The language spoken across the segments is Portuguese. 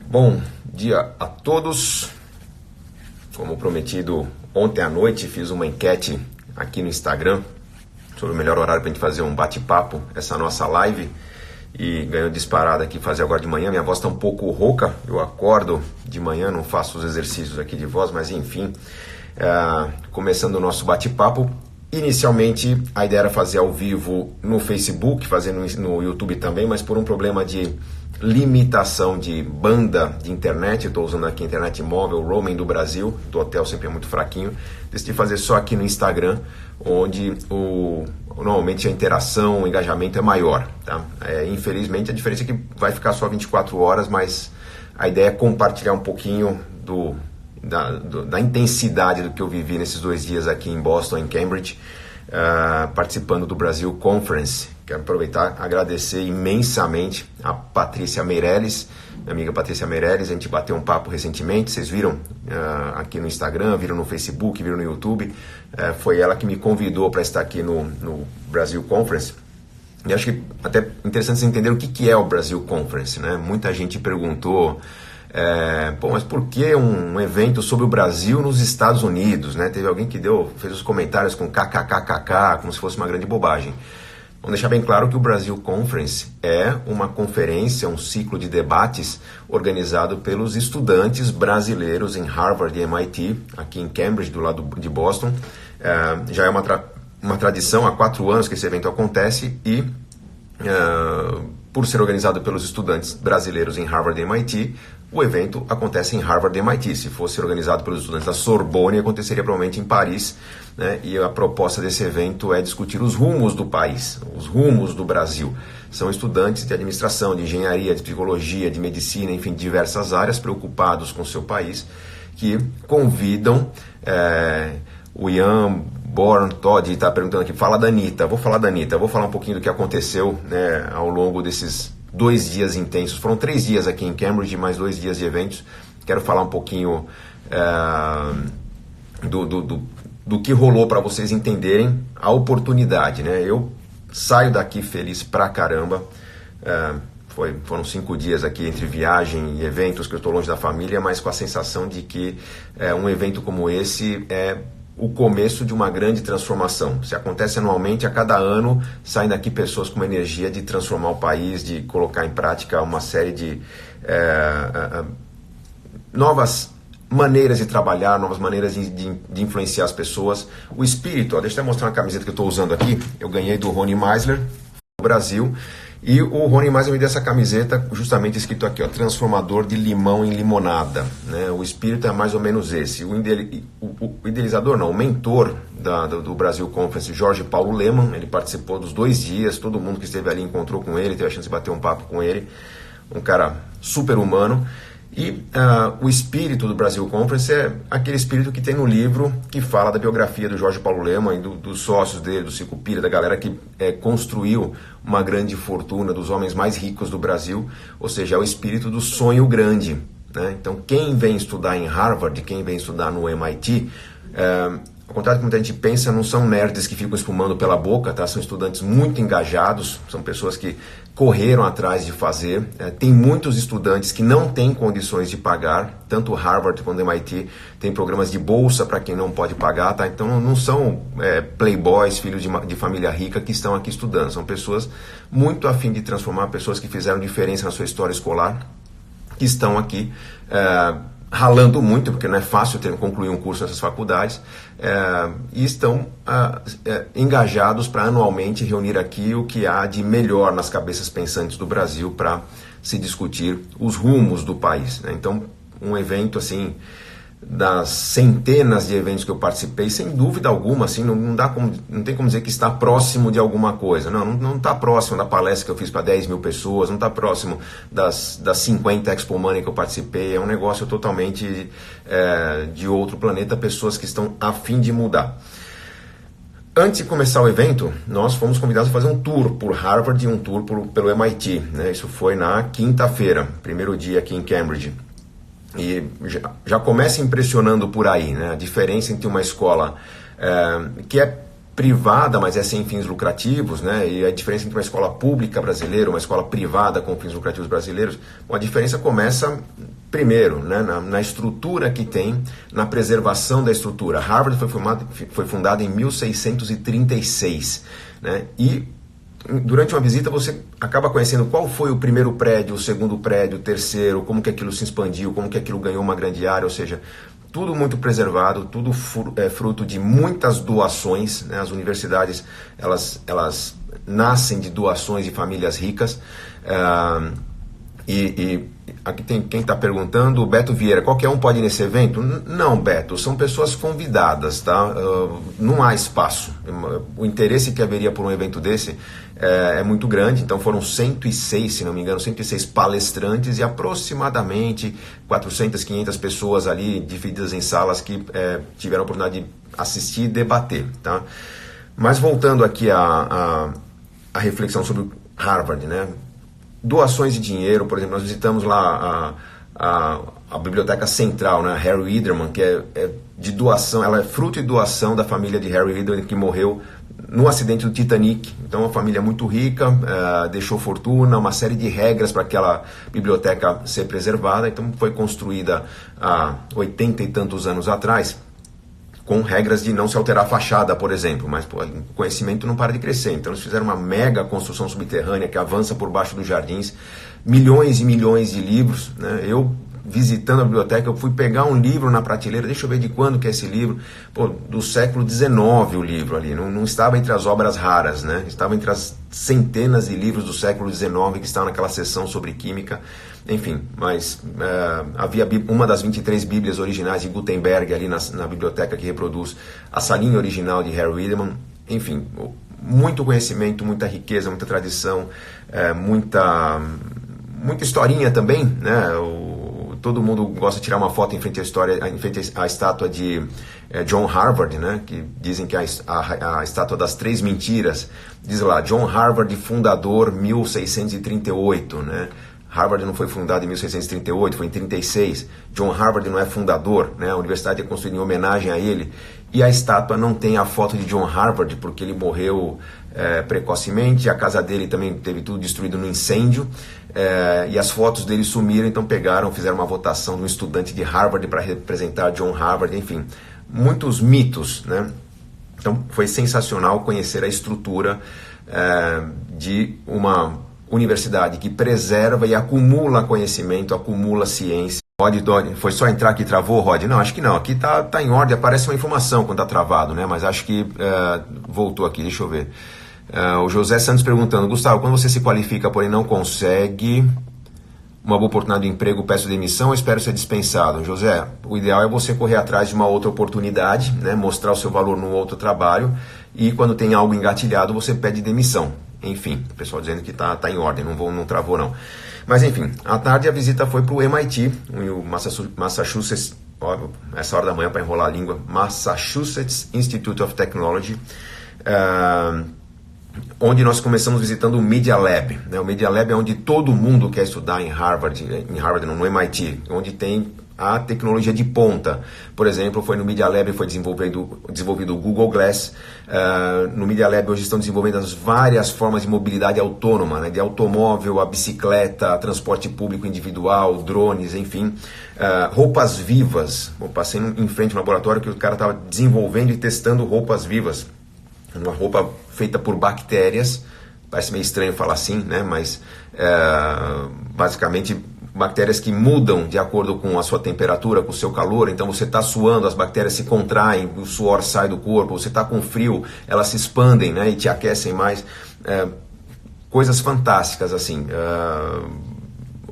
Bom dia a todos. Como prometido, ontem à noite fiz uma enquete aqui no Instagram sobre o melhor horário para a gente fazer um bate-papo, essa nossa live, e ganhou disparada aqui fazer agora de manhã. Minha voz está um pouco rouca, eu acordo de manhã, não faço os exercícios aqui de voz, mas enfim, começando o nosso bate-papo. Inicialmente a ideia era fazer ao vivo no Facebook, fazer no YouTube também, mas por um problema de limitação de banda de internet, eu estou usando aqui a internet móvel, o roaming do Brasil, do hotel sempre é muito fraquinho, decidi fazer só aqui no Instagram, onde normalmente a interação, o engajamento é maior, tá? Infelizmente a diferença é que vai ficar só 24 horas, mas a ideia é compartilhar um pouquinho da intensidade do que eu vivi nesses 2 dias aqui em Boston, em Cambridge, participando do Brasil Conference. Quero aproveitar e agradecer imensamente a Patrícia Meirelles, minha amiga Patrícia Meirelles. A gente bateu um papo recentemente, vocês viram aqui no Instagram, viram no Facebook, viram no YouTube. Foi ela que me convidou para estar aqui no Brasil Conference. E acho que até interessante vocês entenderem o que é o Brasil Conference, né? Muita gente perguntou, mas por que um evento sobre o Brasil nos Estados Unidos, né? Teve alguém que fez os comentários com kkkk, como se fosse uma grande bobagem. Vamos deixar bem claro que o Brasil Conference é uma conferência, um ciclo de debates organizado pelos estudantes brasileiros em Harvard e MIT, aqui em Cambridge, do lado de Boston. Já é uma tradição, há 4 anos que esse evento acontece e, por ser organizado pelos estudantes brasileiros em Harvard e MIT, o evento acontece em Harvard e MIT. Se fosse organizado pelos estudantes da Sorbonne, aconteceria provavelmente em Paris, né? E a proposta desse evento é discutir os rumos do país, os rumos do Brasil. São estudantes de administração, de engenharia, de psicologia, de medicina, enfim, de diversas áreas, preocupados com o seu país, que convidam o Ian Born Todd está perguntando aqui, fala da Anitta. Vou falar da Anitta, vou falar um pouquinho do que aconteceu, né, ao longo desses 2 dias intensos. Foram 3 dias aqui em Cambridge, mais 2 dias de eventos. Quero falar um pouquinho do que rolou para vocês entenderem a oportunidade, né? Eu saio daqui feliz pra caramba. Foram 5 dias aqui entre viagem e eventos, que eu estou longe da família, mas com a sensação de que um evento como esse é o começo de uma grande transformação. Se acontece anualmente, a cada ano saem daqui pessoas com uma energia de transformar o país, de colocar em prática uma série de novas maneiras de trabalhar, novas maneiras de influenciar as pessoas. O espírito, deixa eu até mostrar uma camiseta que eu estou usando aqui, eu ganhei do Rony Meisler, do Brasil, e o Rony Meisler me deu essa camiseta justamente escrito aqui, transformador de limão em limonada, né? O espírito é mais ou menos esse. O idealizador, não, o mentor do Brasil Conference, Jorge Paulo Lemann, ele participou dos 2 dias, todo mundo que esteve ali encontrou com ele, teve a chance de bater um papo com ele, um cara super humano. E o espírito do Brasil Conference é aquele espírito que tem no livro que fala da biografia do Jorge Paulo Lemann e dos sócios dele, do Sicupira, da galera que construiu uma grande fortuna, dos homens mais ricos do Brasil, ou seja, é o espírito do sonho grande, né? Então quem vem estudar em Harvard, quem vem estudar no MIT, ao contrário do que muita gente pensa, não são nerds que ficam espumando pela boca, tá? São estudantes muito engajados, são pessoas que correram atrás de fazer. Tem muitos estudantes que não têm condições de pagar, tanto Harvard quanto MIT tem programas de bolsa para quem não pode pagar, tá? Então não são playboys, filhos de família rica que estão aqui estudando, são pessoas muito a fim de transformar, pessoas que fizeram diferença na sua história escolar, que estão aqui ralando muito, porque não é fácil concluir um curso nessas faculdades, e estão engajados para anualmente reunir aqui o que há de melhor nas cabeças pensantes do Brasil para se discutir os rumos do país, né? Então, um evento assim, das centenas de eventos que eu participei, sem dúvida alguma, assim, não tem como dizer que está próximo de alguma coisa. Não está próximo da palestra que eu fiz para 10 mil pessoas, não está próximo das 50 Expo Money que eu participei. É um negócio totalmente de outro planeta, pessoas que estão a fim de mudar. Antes de começar o evento, nós fomos convidados a fazer um tour por Harvard e um tour pelo MIT, né? Isso foi na quinta-feira, primeiro dia aqui em Cambridge. E já começa impressionando por aí, né? A diferença entre uma escola que é privada, mas é sem fins lucrativos, né? E a diferença entre uma escola pública brasileira, uma escola privada com fins lucrativos brasileiros, a diferença começa primeiro, né, na estrutura que tem, na preservação da estrutura. Harvard foi fundada em 1636, né, e durante uma visita você acaba conhecendo qual foi o primeiro prédio, o segundo prédio, o terceiro, como que aquilo se expandiu, como que aquilo ganhou uma grande área, ou seja, tudo muito preservado, tudo fruto de muitas doações, né? As universidades, elas nascem de doações de famílias ricas. E aqui tem quem está perguntando, o Beto Vieira, qualquer um pode ir nesse evento? Não, Beto, são pessoas convidadas, tá? Não há espaço. O interesse que haveria por um evento desse é muito grande, então foram 106, se não me engano, 106 palestrantes e aproximadamente 400, 500 pessoas ali divididas em salas que tiveram a oportunidade de assistir e debater, tá? Mas voltando aqui a reflexão sobre Harvard, né? Doações de dinheiro, por exemplo, nós visitamos lá a Biblioteca Central, né? Harry Idderman, que é de doação, ela é fruto de doação da família de Harry Idderman, que morreu no acidente do Titanic. Então, uma família muito rica, deixou fortuna, uma série de regras para aquela biblioteca ser preservada. Então, foi construída há 80 e tantos anos atrás, com regras de não se alterar a fachada, por exemplo, mas o conhecimento não para de crescer. Então eles fizeram uma mega construção subterrânea que avança por baixo dos jardins, milhões e milhões de livros, né? Eu, visitando a biblioteca, eu fui pegar um livro na prateleira, deixa eu ver de quando que é esse livro, do século XIX o livro ali, não estava entre as obras raras, né? Estava entre as centenas de livros do século XIX que estavam naquela seção sobre química. Enfim, mas havia uma das 23 bíblias originais de Gutenberg ali na biblioteca que reproduz a salinha original de Harry Idderman. Enfim, muito conhecimento, muita riqueza, muita tradição, muita historinha também, né? Todo mundo gosta de tirar uma foto em frente à estátua de John Harvard, né? Que dizem que a estátua das 3 mentiras, diz lá, John Harvard, fundador, 1638, né? Harvard não foi fundado em 1638, foi em 36. John Harvard não é fundador, né? A universidade é construída em homenagem a ele. E a estátua não tem a foto de John Harvard, porque ele morreu precocemente. A casa dele também teve tudo destruído no incêndio. E as fotos dele sumiram, então fizeram uma votação de um estudante de Harvard para representar John Harvard. Enfim, muitos mitos, né? Então foi sensacional conhecer a estrutura de uma universidade que preserva e acumula conhecimento, acumula ciência. Rod, foi só entrar aqui e travou, Rod? Não, acho que não. Aqui tá em ordem, aparece uma informação quando tá travado, né? Mas acho que voltou aqui, deixa eu ver. O José Santos perguntando, Gustavo, quando você se qualifica, porém não consegue uma boa oportunidade de emprego, peço demissão ou espero ser dispensado? José, o ideal é você correr atrás de uma outra oportunidade, né? Mostrar o seu valor num outro trabalho e quando tem algo engatilhado, você pede demissão. Enfim, o pessoal dizendo que tá em ordem, não travou não. Mas enfim, à tarde a visita foi para o MIT, o Massachusetts, essa hora da manhã para enrolar a língua, Massachusetts Institute of Technology, onde nós começamos visitando o Media Lab, né? O Media Lab é onde todo mundo quer estudar em Harvard não, no MIT, onde tem a tecnologia de ponta. Por exemplo, foi no Media Lab foi desenvolvido o Google Glass. No Media Lab hoje estão desenvolvendo as várias formas de mobilidade autônoma, né? De automóvel, a bicicleta, transporte público individual, drones, enfim. Roupas vivas. Eu passei em frente a um laboratório que o cara estava desenvolvendo e testando roupas vivas. Uma roupa feita por bactérias. Parece meio estranho falar assim, né? Mas basicamente bactérias que mudam de acordo com a sua temperatura, com o seu calor. Então você está suando, as bactérias se contraem, o suor sai do corpo. Você está com frio, elas se expandem, né, e te aquecem mais. Coisas fantásticas assim.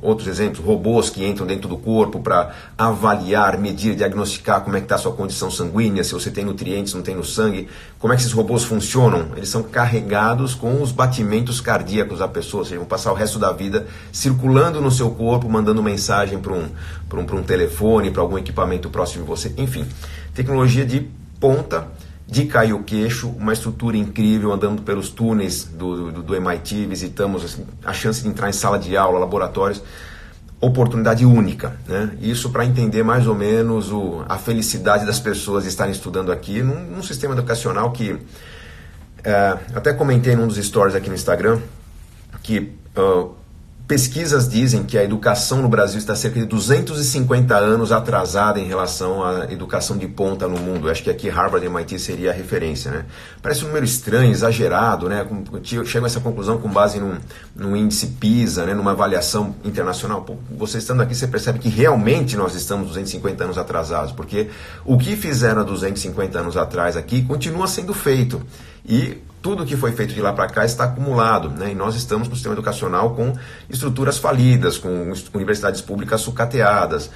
Outros exemplos, robôs que entram dentro do corpo para avaliar, medir, diagnosticar como é que está a sua condição sanguínea, se você tem nutrientes, não tem no sangue, como é que esses robôs funcionam. Eles são carregados com os batimentos cardíacos da pessoa, ou seja, vão passar o resto da vida circulando no seu corpo, mandando mensagem para um telefone, para algum equipamento próximo de você. Enfim, tecnologia de ponta, de cair o queixo, uma estrutura incrível, andando pelos túneis do MIT, visitamos assim, a chance de entrar em sala de aula, laboratórios, oportunidade única, né? Isso para entender mais ou menos a felicidade das pessoas de estarem estudando aqui num sistema educacional que, até comentei num dos stories aqui no Instagram, que Pesquisas dizem que a educação no Brasil está cerca de 250 anos atrasada em relação à educação de ponta no mundo. Eu acho que aqui Harvard e MIT seria a referência, né? Parece um número estranho, exagerado, né? Chego a essa conclusão com base num índice PISA, né? Numa avaliação internacional. Pô, você estando aqui, você percebe que realmente nós estamos 250 anos atrasados, porque o que fizeram há 250 anos atrás aqui continua sendo feito. E tudo que foi feito de lá para cá está acumulado, né? E nós estamos com o sistema educacional com estruturas falidas, com universidades públicas sucateadas.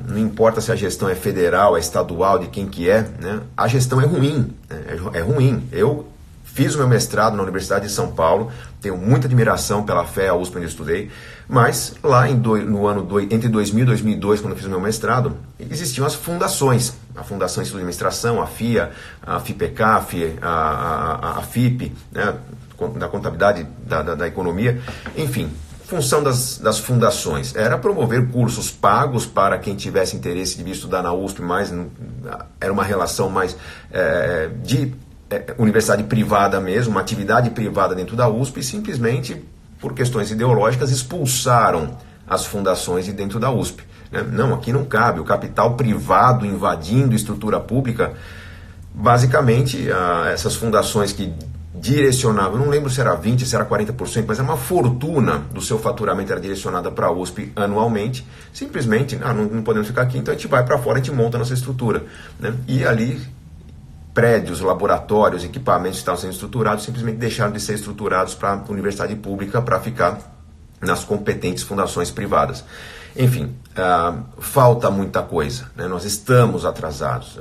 Não importa se a gestão é federal, é estadual, de quem que é, né? A gestão é ruim, né? É ruim. Eu fiz o meu mestrado na Universidade de São Paulo, tenho muita admiração pela FEA, a USP, onde eu estudei, mas lá entre 2000 e 2002, quando eu fiz o meu mestrado, existiam as fundações, a Fundação de Estudo de Administração, a FIA, a FIPECAF, a FIP, né, da contabilidade da economia, enfim. Função das fundações era promover cursos pagos para quem tivesse interesse de vir estudar na USP, mas era uma relação mais de universidade privada mesmo, uma atividade privada dentro da USP, e simplesmente por questões ideológicas expulsaram as fundações de dentro da USP, né? Não, aqui não cabe, o capital privado invadindo estrutura pública. Basicamente, essas fundações que direcionavam, não lembro se era 20%, se era 40%, mas era uma fortuna do seu faturamento era direcionada para a USP anualmente, simplesmente, não podemos ficar aqui, então a gente vai para fora, a gente monta a nossa estrutura, né? E ali prédios, laboratórios, equipamentos que estavam sendo estruturados simplesmente deixaram de ser estruturados para a universidade pública para ficar nas competentes fundações privadas. Enfim, falta muita coisa, né? Nós estamos atrasados.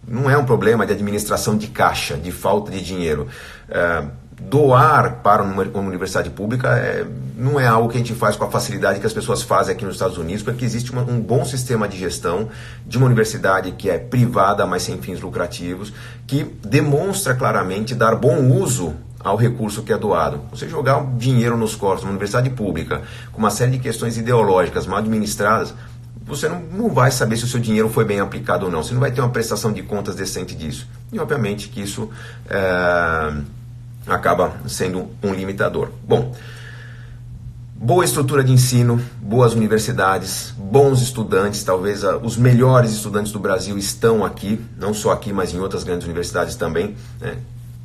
Não é um problema de administração de caixa, de falta de dinheiro. Doar para uma universidade pública não é algo que a gente faz com a facilidade que as pessoas fazem aqui nos Estados Unidos, porque existe um bom sistema de gestão de uma universidade que é privada, mas sem fins lucrativos, que demonstra claramente dar bom uso ao recurso que é doado. Você jogar dinheiro nos cofres de uma universidade pública com uma série de questões ideológicas mal administradas, você não vai saber se o seu dinheiro foi bem aplicado ou não. Você não vai ter uma prestação de contas decente disso. E obviamente que isso acaba sendo um limitador. Bom, boa estrutura de ensino, boas universidades, bons estudantes, talvez os melhores estudantes do Brasil estão aqui, não só aqui, mas em outras grandes universidades também, né?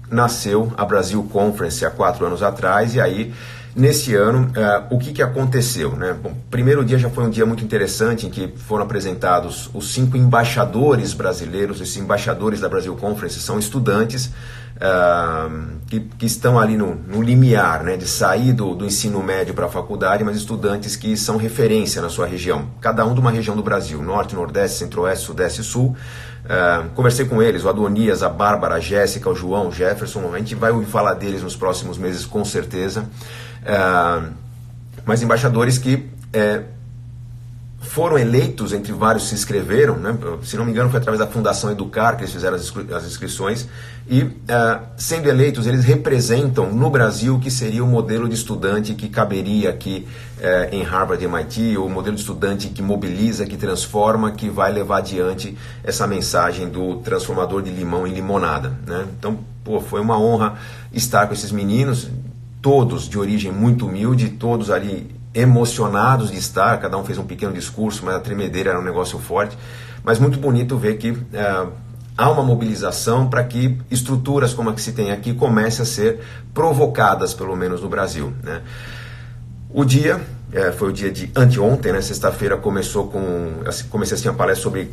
Nasceu a Brasil Conference há 4 anos atrás, e aí, nesse ano, o que aconteceu, né? Bom, primeiro dia já foi um dia muito interessante, em que foram apresentados os 5 embaixadores brasileiros. Esses embaixadores da Brasil Conference são estudantes que estão ali no limiar, né, de sair do ensino médio para a faculdade, mas estudantes que são referência na sua região, cada um de uma região do Brasil, Norte, Nordeste, Centro-Oeste, Sudeste e Sul. Conversei com eles, o Adonias, a Bárbara, a Jéssica, o João, o Jefferson. A gente vai ouvir falar deles nos próximos meses, com certeza. Mas embaixadores que foram eleitos, entre vários se inscreveram, né? Se não me engano foi através da Fundação Educar que eles fizeram as inscrições, e sendo eleitos eles representam no Brasil o que seria o modelo de estudante que caberia aqui em Harvard e MIT, o modelo de estudante que mobiliza, que transforma, que vai levar adiante essa mensagem do transformador de limão em limonada, né? Então, foi uma honra estar com esses meninos, todos de origem muito humilde, todos ali emocionados de estar, cada um fez um pequeno discurso, mas a tremedeira era um negócio forte, mas muito bonito ver que há uma mobilização para que estruturas como a que se tem aqui comecem a ser provocadas, pelo menos no Brasil, né? O dia foi o dia de anteontem, né? Sexta-feira comecei assim a palestra sobre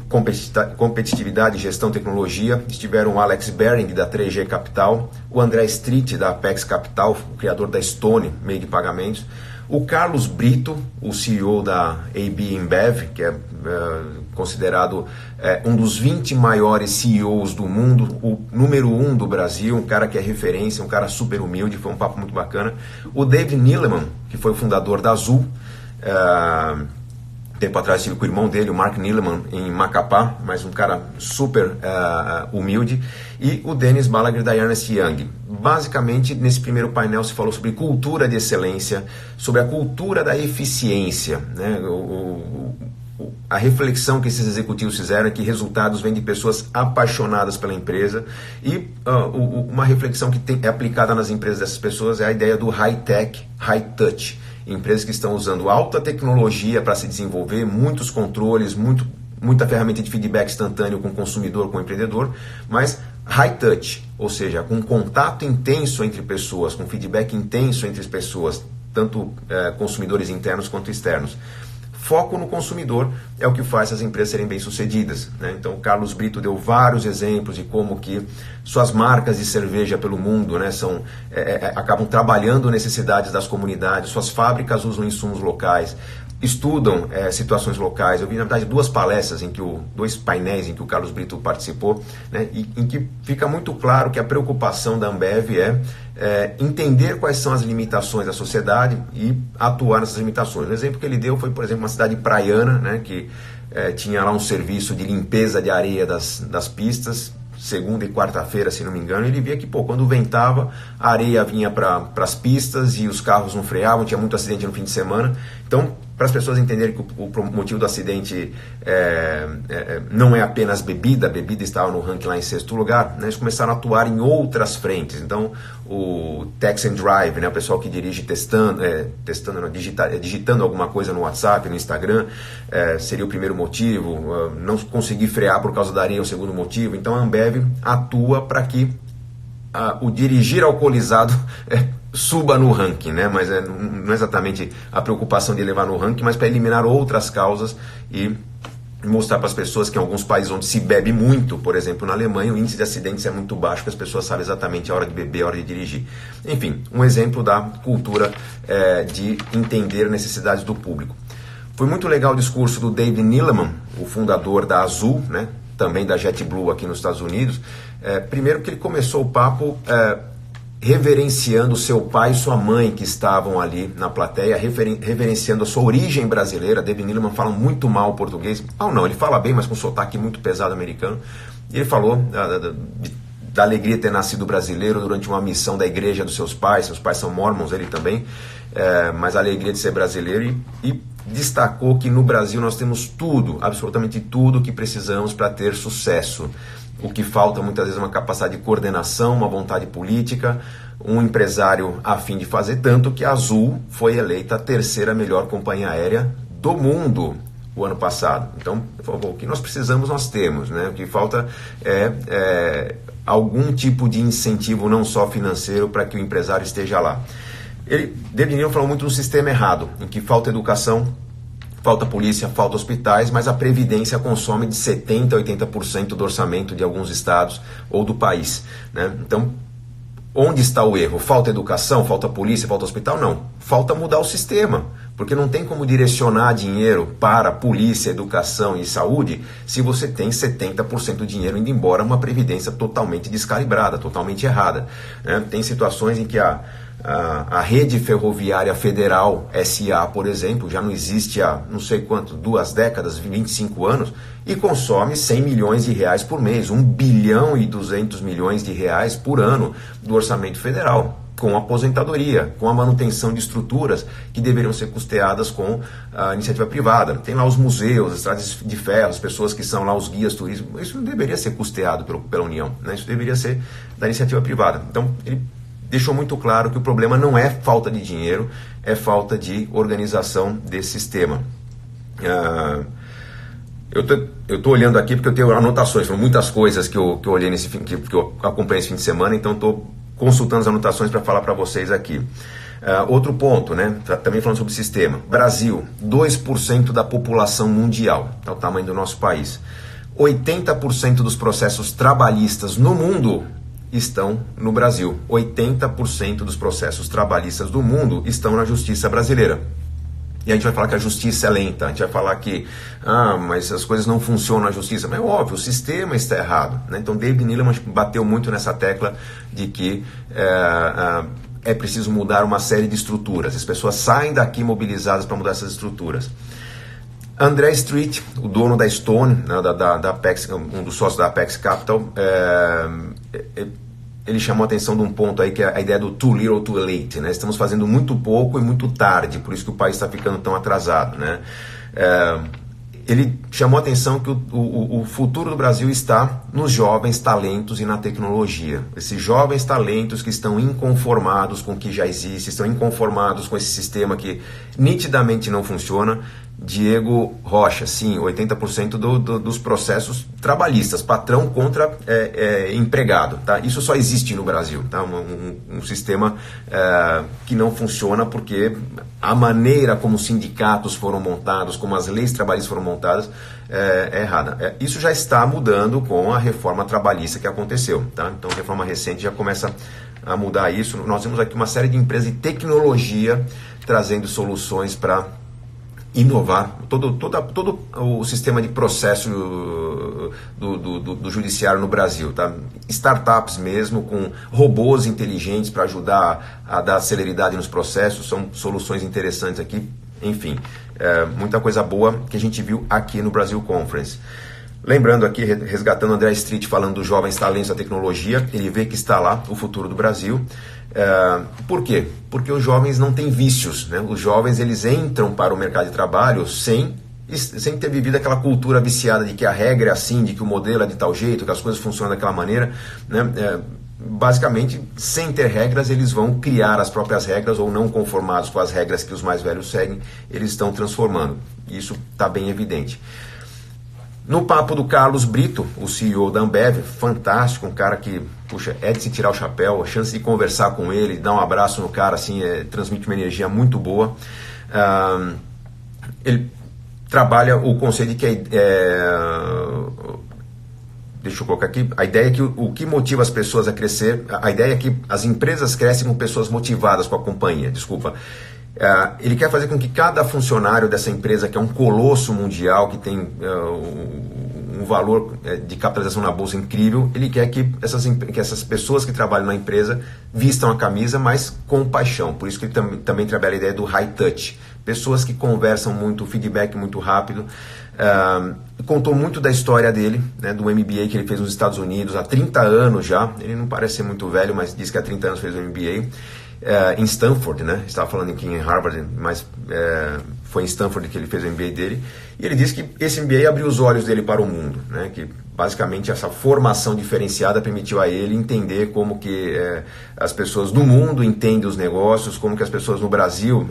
competitividade, gestão, tecnologia. Estiveram o Alex Bering, da 3G Capital, o André Street, da Apex Capital, o criador da Stone, meio de pagamentos, o Carlos Brito, o CEO da AB InBev, que é considerado um dos 20 maiores CEOs do mundo, o número 1 do Brasil, um cara que é referência, um cara super humilde, foi um papo muito bacana. O David Neeleman, que foi o fundador da Azul, tempo atrás estive com o irmão dele, o Mark Neeleman, em Macapá, mas um cara super humilde, e o Dennis Balaguer da Ernst Young. Basicamente, nesse primeiro painel se falou sobre cultura de excelência, sobre a cultura da eficiência, né? A reflexão que esses executivos fizeram é que resultados vêm de pessoas apaixonadas pela empresa, e uma reflexão que é aplicada nas empresas dessas pessoas é a ideia do high-tech, high-touch. empresas que estão usando alta tecnologia para se desenvolver, muitos controles, muita ferramenta de feedback instantâneo com o consumidor, com o empreendedor, mas high touch, ou seja, com contato intenso entre pessoas, com feedback intenso entre as pessoas, tanto consumidores internos quanto externos. Foco no consumidor é o que faz as empresas serem bem-sucedidas, né? Então, o Carlos Brito deu vários exemplos de como que suas marcas de cerveja pelo mundo, né, acabam trabalhando necessidades das comunidades, suas fábricas usam insumos locais, estudam situações locais. Eu vi, na verdade, dois painéis em que o Carlos Brito participou, né, em que fica muito claro que a preocupação da Ambev é entender quais são as limitações da sociedade e atuar nessas limitações. O exemplo que ele deu foi, por exemplo, uma cidade praiana, né, que tinha lá um serviço de limpeza de areia das pistas, segunda e quarta-feira, se não me engano. Ele via que, quando ventava, a areia vinha para as pistas e os carros não freavam, tinha muito acidente no fim de semana. Então, para as pessoas entenderem que o motivo do acidente não é apenas bebida, a bebida estava no ranking lá em 6º lugar, né, eles começaram a atuar em outras frentes. Então, o Text and Drive, né, o pessoal que dirige digitando alguma coisa no WhatsApp, no Instagram, seria o primeiro motivo. Não conseguir frear por causa da areia é o segundo motivo. Então, a Ambev atua para que o dirigir alcoolizado suba no ranking, né? Mas não é exatamente a preocupação de levar no ranking, mas para eliminar outras causas e mostrar para as pessoas que em alguns países onde se bebe muito, por exemplo, na Alemanha, o índice de acidentes é muito baixo, que as pessoas sabem exatamente a hora de beber, a hora de dirigir. Enfim, um exemplo da cultura de entender necessidades do público. Foi muito legal o discurso do David Neeleman, o fundador da Azul, né? Também da JetBlue aqui nos Estados Unidos. Primeiro que ele começou o papo reverenciando seu pai e sua mãe que estavam ali na plateia, reverenciando a sua origem brasileira. David Neeleman fala muito mal português. Não, ele fala bem, mas com sotaque muito pesado americano. E ele falou da alegria de ter nascido brasileiro durante uma missão da igreja dos seus pais são mormons, ele também, mas a alegria de ser brasileiro, e destacou que no Brasil nós temos tudo, absolutamente tudo que precisamos para ter sucesso. O que falta muitas vezes é uma capacidade de coordenação, uma vontade política, um empresário a fim de fazer, tanto que a Azul foi eleita a 3ª melhor companhia aérea do mundo o ano passado. Então, o que nós precisamos, nós temos, né? O que falta é algum tipo de incentivo, não só financeiro, para que o empresário esteja lá. David Neeleman falou muito no sistema errado, em que falta educação, falta polícia, falta hospitais, mas a Previdência consome de 70% a 80% do orçamento de alguns estados ou do país, né? Então, onde está o erro? Falta educação, falta polícia, falta hospital? Não. Falta mudar o sistema, porque não tem como direcionar dinheiro para polícia, educação e saúde se você tem 70% do dinheiro indo embora, uma Previdência totalmente descalibrada, totalmente errada, né? Tem situações em que a Rede Ferroviária Federal SA, por exemplo, já não existe há não sei quanto, 2 décadas, 25 anos, e consome 100 milhões de reais por mês, 1 bilhão e 200 milhões de reais por ano do orçamento federal, com aposentadoria, com a manutenção de estruturas que deveriam ser custeadas com a iniciativa privada. Tem lá os museus, as estradas de ferro, as pessoas que são lá os guias turísticos. Isso não deveria ser custeado pela União, né? Isso deveria ser da iniciativa privada. Então, ele deixou muito claro que o problema não é falta de dinheiro, é falta de organização desse sistema. Eu estou olhando aqui porque eu tenho anotações, foram muitas coisas que eu olhei que eu acompanhei esse fim de semana, então estou consultando as anotações para falar para vocês aqui. Outro ponto, né? Também falando sobre o sistema. Brasil, 2% da população mundial, é o tamanho do nosso país. 80% dos processos trabalhistas no mundo estão no Brasil. 80% dos processos trabalhistas do mundo estão na justiça brasileira. E a gente vai falar que a justiça é lenta, a gente vai falar que mas as coisas não funcionam na justiça. Mas é óbvio, o sistema está errado, né? Então David Neeleman bateu muito nessa tecla de que é preciso mudar uma série de estruturas. As pessoas saem daqui mobilizadas para mudar essas estruturas. André Street, o dono da Stone, né, da Apex, um dos sócios da Apex Capital, ele chamou a atenção de um ponto aí que é a ideia do too little too late, né? Estamos fazendo muito pouco e muito tarde, por isso que o país está ficando tão atrasado, né? ele chamou a atenção que o futuro do Brasil está nos jovens talentos e na tecnologia. Esses jovens talentos que estão inconformados com o que já existe, estão inconformados com esse sistema que nitidamente não funciona. Diego Rocha, sim, 80% dos processos trabalhistas, patrão contra empregado, tá? Isso só existe no Brasil, tá? Um sistema que não funciona porque a maneira como os sindicatos foram montados, como as leis trabalhistas foram montadas, é errada. Isso já está mudando com a reforma trabalhista que aconteceu, tá? Então a reforma recente já começa a mudar isso. Nós temos aqui uma série de empresas de tecnologia trazendo soluções para inovar todo o sistema de processo do judiciário no Brasil, tá? Startups mesmo, com robôs inteligentes para ajudar a dar celeridade nos processos, são soluções interessantes aqui, enfim, muita coisa boa que a gente viu aqui no Brasil Conference. Lembrando aqui, resgatando André Street falando dos jovens talentos da tecnologia, ele vê que está lá o futuro do Brasil. Por quê? Porque os jovens não têm vícios, né? Os jovens eles entram para o mercado de trabalho sem ter vivido aquela cultura viciada de que a regra é assim, de que o modelo é de tal jeito, que as coisas funcionam daquela maneira, né? Basicamente, sem ter regras, eles vão criar as próprias regras ou não conformados com as regras que os mais velhos seguem, eles estão transformando. Isso está bem evidente. No papo do Carlos Brito, o CEO da Ambev, fantástico, um cara que, puxa, é de se tirar o chapéu, a chance de conversar com ele, dar um abraço no cara, assim, transmite uma energia muito boa. Ele trabalha o conceito de que deixa eu colocar aqui, a ideia é que o que motiva as pessoas a crescer, a ideia é que as empresas crescem com pessoas motivadas com a companhia, ele quer fazer com que cada funcionário dessa empresa, que é um colosso mundial, que tem um valor de capitalização na bolsa incrível, ele quer que essas pessoas que trabalham na empresa vistam a camisa, mas com paixão. Por isso que ele também trabalha a ideia do high touch. Pessoas que conversam muito, feedback muito rápido. Contou muito da história dele, né, do MBA que ele fez nos Estados Unidos há 30 anos já. Ele não parece ser muito velho, mas diz que há 30 anos fez o MBA. Em Stanford, né? Estava falando aqui em Harvard, mas foi em Stanford que ele fez o MBA dele. E ele disse que esse MBA abriu os olhos dele para o mundo, né? Que basicamente essa formação diferenciada permitiu a ele entender como que as pessoas do mundo entendem os negócios, como que as pessoas no Brasil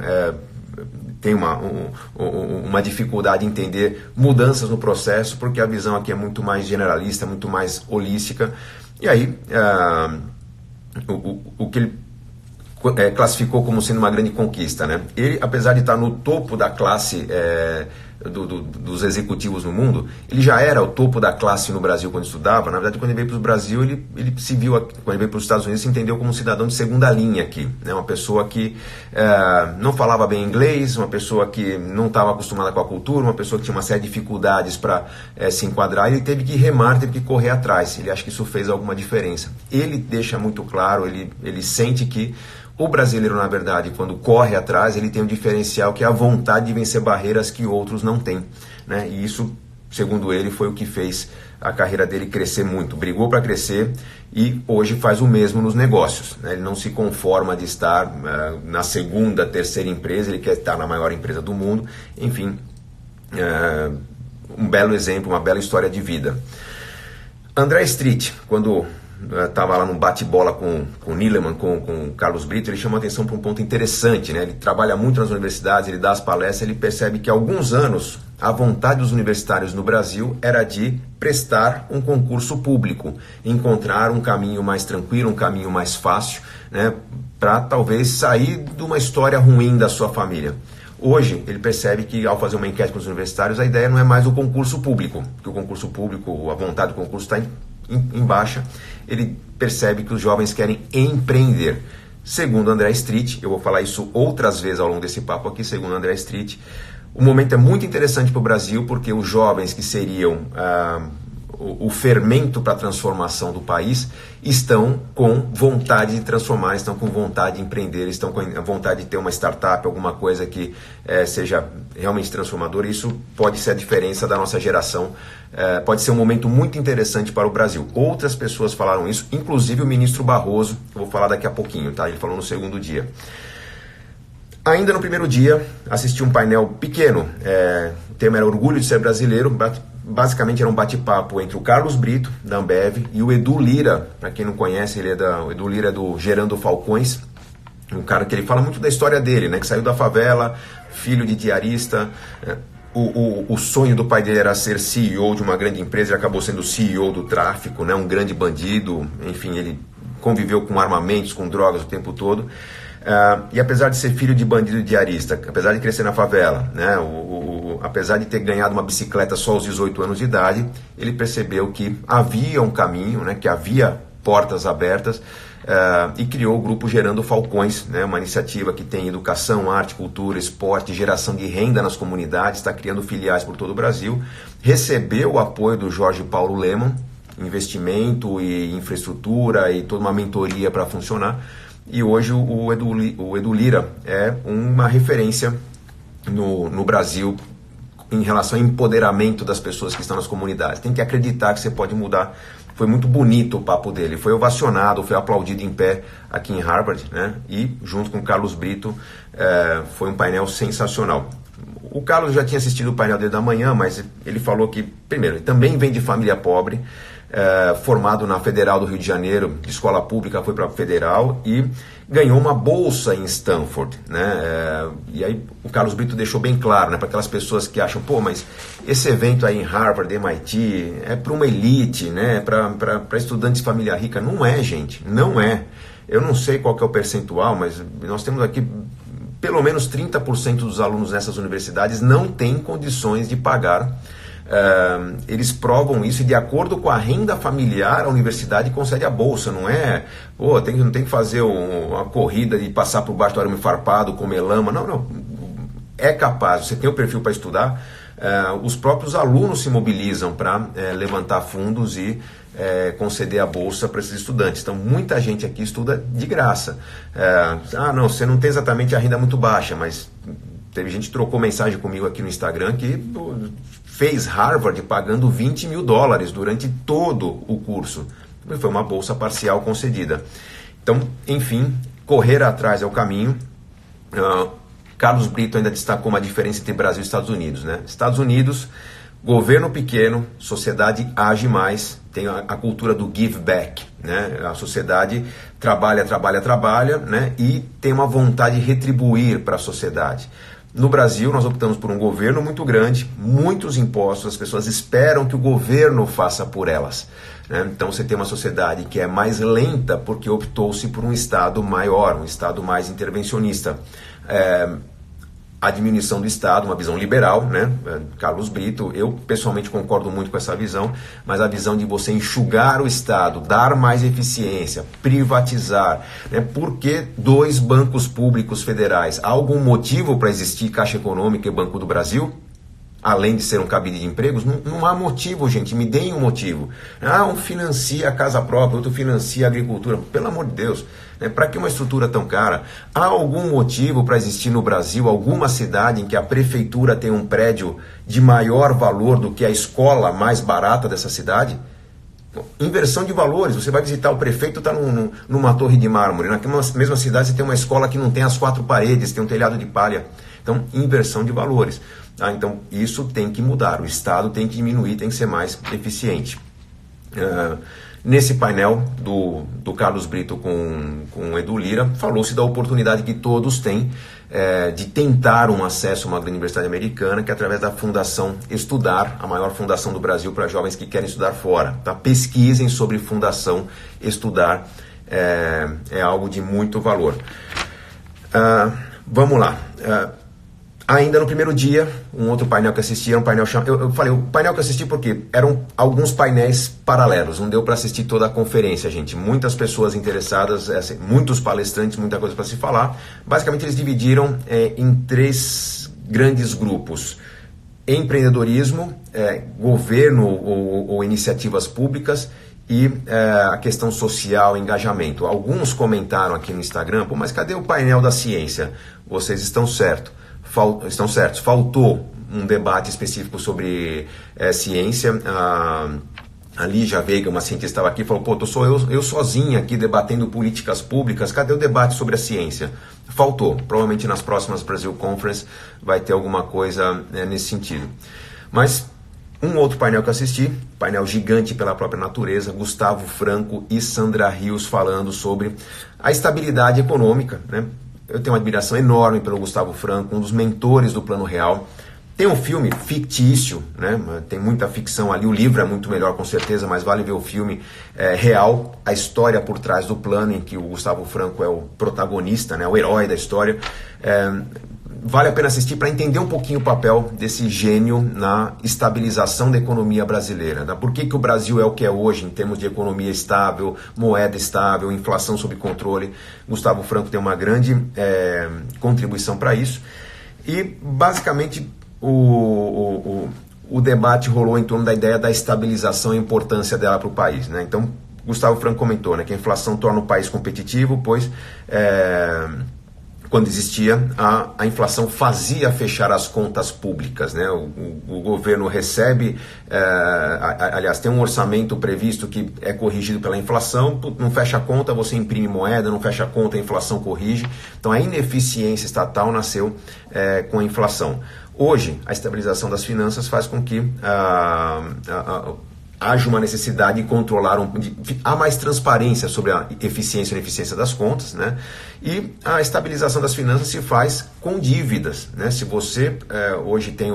têm uma dificuldade em entender mudanças no processo, porque a visão aqui é muito mais generalista, muito mais holística. E aí, o que ele classificou como sendo uma grande conquista, né? Ele, apesar de estar no topo da classe dos executivos no mundo, ele já era o topo da classe no Brasil quando estudava. Na verdade, quando ele veio para o Brasil, ele se viu, quando ele veio para os Estados Unidos, se entendeu como um cidadão de segunda linha aqui, né? Uma pessoa que não falava bem inglês, uma pessoa que não estava acostumada com a cultura, uma pessoa que tinha uma série de dificuldades para se enquadrar. Ele teve que remar, teve que correr atrás. Ele acha que isso fez alguma diferença. Ele deixa muito claro, ele sente que o brasileiro, na verdade, quando corre atrás, ele tem um diferencial que é a vontade de vencer barreiras que outros não têm, né? E isso, segundo ele, foi o que fez a carreira dele crescer muito. Brigou para crescer e hoje faz o mesmo nos negócios, né? Ele não se conforma de estar na segunda, terceira empresa, ele quer estar na maior empresa do mundo. Enfim, um belo exemplo, uma bela história de vida. André Street, quando estava lá num bate-bola com o Nielemann, com o Carlos Brito, ele chama a atenção para um ponto interessante, né? Ele trabalha muito nas universidades, ele dá as palestras, ele percebe que há alguns anos a vontade dos universitários no Brasil era de prestar um concurso público, encontrar um caminho mais tranquilo, um caminho mais fácil, né? Para talvez sair de uma história ruim da sua família. Hoje, ele percebe que, ao fazer uma enquete com os universitários, a ideia não é mais o concurso público, que o concurso público, a vontade do concurso está em baixa. Ele percebe que os jovens querem empreender. Segundo André Street, eu vou falar isso outras vezes ao longo desse papo aqui, segundo André Street, o momento é muito interessante para o Brasil, porque os jovens que seriam o fermento para a transformação do país estão com vontade de transformar, estão com vontade de empreender, estão com vontade de ter uma startup, alguma coisa que seja realmente transformadora. Isso pode ser a diferença da nossa geração, pode ser um momento muito interessante para o Brasil. Outras pessoas falaram isso, inclusive o ministro Barroso, eu vou falar daqui a pouquinho, tá? Ele falou no segundo dia. Ainda no primeiro dia, assisti um painel pequeno, o tema era Orgulho de Ser Brasileiro. Basicamente era um bate-papo entre o Carlos Brito, da Ambev, e o Edu Lira. Para quem não conhece, o Edu Lira é do Gerando Falcões, um cara que ele fala muito da história dele, né, que saiu da favela, filho de diarista. O sonho do pai dele era ser CEO de uma grande empresa, ele acabou sendo CEO do tráfico, né, um grande bandido. Enfim, ele conviveu com armamentos, com drogas o tempo todo. E apesar de ser filho de bandido e diarista, apesar de crescer na favela, né, apesar de ter ganhado uma bicicleta só aos 18 anos de idade, ele percebeu que havia um caminho, né, que havia portas abertas, e criou o grupo Gerando Falcões, né, uma iniciativa que tem educação, arte, cultura, esporte, geração de renda nas comunidades, está criando filiais por todo o Brasil. Recebeu o apoio do Jorge Paulo Lemann, investimento e infraestrutura e toda uma mentoria para funcionar. E hoje o Edu Lira é uma referência no Brasil em relação ao empoderamento das pessoas que estão nas comunidades. Tem que acreditar que você pode mudar. Foi muito bonito o papo dele, foi ovacionado, foi aplaudido em pé aqui em Harvard, né? E junto com o Carlos Brito, foi um painel sensacional. O Carlos já tinha assistido o painel dele da manhã, mas ele falou que, primeiro, ele também vem de família pobre, formado na Federal do Rio de Janeiro, de escola pública, foi para a Federal e ganhou uma bolsa em Stanford, né? E aí o Carlos Brito deixou bem claro, né, para aquelas pessoas que acham, pô, mas esse evento aí em Harvard, MIT, é para uma elite, né, para estudantes de família rica. Não é, gente, não é. Eu não sei qual que é o percentual, mas nós temos aqui pelo menos 30% dos alunos nessas universidades não têm condições de pagar. Eles provam isso e, de acordo com a renda familiar, a universidade concede a bolsa. Não é, não tem que fazer uma corrida de passar por baixo do arame farpado, comer lama. Não. É capaz, você tem o perfil para estudar. Os próprios alunos se mobilizam para levantar fundos e conceder a bolsa para esses estudantes. Então, muita gente aqui estuda de graça. Não, você não tem exatamente a renda muito baixa, mas teve gente que trocou mensagem comigo aqui no Instagram que fez Harvard pagando $20 mil durante todo o curso. Foi uma bolsa parcial concedida. Então, enfim, correr atrás é o caminho. Carlos Brito ainda destacou uma diferença entre Brasil e Estados Unidos, né? Estados Unidos, governo pequeno, sociedade age mais, tem a cultura do give back, né? A sociedade trabalha, né? E tem uma vontade de retribuir para a sociedade. No Brasil, nós optamos por um governo muito grande, muitos impostos, as pessoas esperam que o governo faça por elas, né? Então você tem uma sociedade que é mais lenta porque optou-se por um Estado maior, um Estado mais intervencionista. A diminuição do Estado, uma visão liberal, né? Carlos Brito, eu pessoalmente concordo muito com essa visão, mas a visão de você enxugar o Estado, dar mais eficiência, privatizar, né? Por que 2 bancos públicos federais? Há algum motivo para existir Caixa Econômica e Banco do Brasil? Além de ser um cabide de empregos? Não há motivo, gente, me deem um motivo. Um financia a casa própria, outro financia a agricultura. Pelo amor de Deus, né? Para que uma estrutura tão cara? Há algum motivo para existir no Brasil alguma cidade em que a prefeitura tem um prédio de maior valor do que a escola mais barata dessa cidade? Inversão de valores. Você vai visitar o prefeito, está numa torre de mármore. Na mesma cidade você tem uma escola que não tem as 4 paredes, tem um telhado de palha. Então, inversão de valores. Então, isso tem que mudar. O Estado tem que diminuir, tem que ser mais eficiente. Nesse painel do Carlos Brito com o Edu Lira, falou-se da oportunidade que todos têm de tentar um acesso a uma grande universidade americana, que é através da Fundação Estudar, a maior fundação do Brasil para jovens que querem estudar fora. Tá? Pesquisem sobre Fundação Estudar, é algo de muito valor. Vamos lá. Ainda no primeiro dia, um outro painel que assisti era um painel chamado... Eu falei, o painel que eu assisti porque eram alguns painéis paralelos, não deu para assistir toda a conferência, gente. Muitas pessoas interessadas, muitos palestrantes, muita coisa para se falar. Basicamente, eles dividiram em 3 grandes grupos. Empreendedorismo, governo ou iniciativas públicas e a questão social, engajamento. Alguns comentaram aqui no Instagram, mas cadê o painel da ciência? Vocês estão certos. Faltou um debate específico sobre ciência. A Lígia Veiga, uma cientista, estava aqui e falou, pô, sou eu sozinha aqui debatendo políticas públicas, cadê o debate sobre a ciência? Faltou. Provavelmente nas próximas Brasil Conference vai ter alguma coisa nesse sentido. Mas um outro painel que eu assisti, painel gigante pela própria natureza, Gustavo Franco e Sandra Rios falando sobre a estabilidade econômica, né? Eu tenho uma admiração enorme pelo Gustavo Franco, um dos mentores do Plano Real. Tem um filme fictício, né? Tem muita ficção ali, o livro é muito melhor com certeza, mas vale ver o filme real, a história por trás do plano, em que o Gustavo Franco é o protagonista, né? O herói da história. Vale a pena assistir para entender um pouquinho o papel desse gênio na estabilização da economia brasileira. Né? Por que o Brasil é o que é hoje em termos de economia estável, moeda estável, inflação sob controle. Gustavo Franco tem uma grande contribuição para isso. E basicamente o debate rolou em torno da ideia da estabilização e a importância dela para o país. Né? Então, Gustavo Franco comentou, né, que a inflação torna o país competitivo, pois quando existia, a inflação fazia fechar as contas públicas. Né? O governo recebe, aliás, tem um orçamento previsto que é corrigido pela inflação, não fecha a conta, você imprime moeda, não fecha a conta, a inflação corrige. Então a ineficiência estatal nasceu com a inflação. Hoje, a estabilização das finanças faz com que haja uma necessidade de controlar, há mais transparência sobre a eficiência e ineficiência das contas, né? E a estabilização das finanças se faz com dívidas, né? Se você hoje tem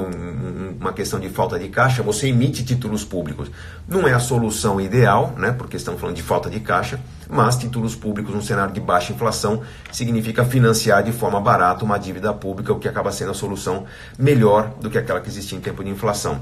uma questão de falta de caixa, você emite títulos públicos. Não é a solução ideal, né? Porque estamos falando de falta de caixa, mas títulos públicos num cenário de baixa inflação significa financiar de forma barata uma dívida pública, o que acaba sendo a solução melhor do que aquela que existia em tempo de inflação.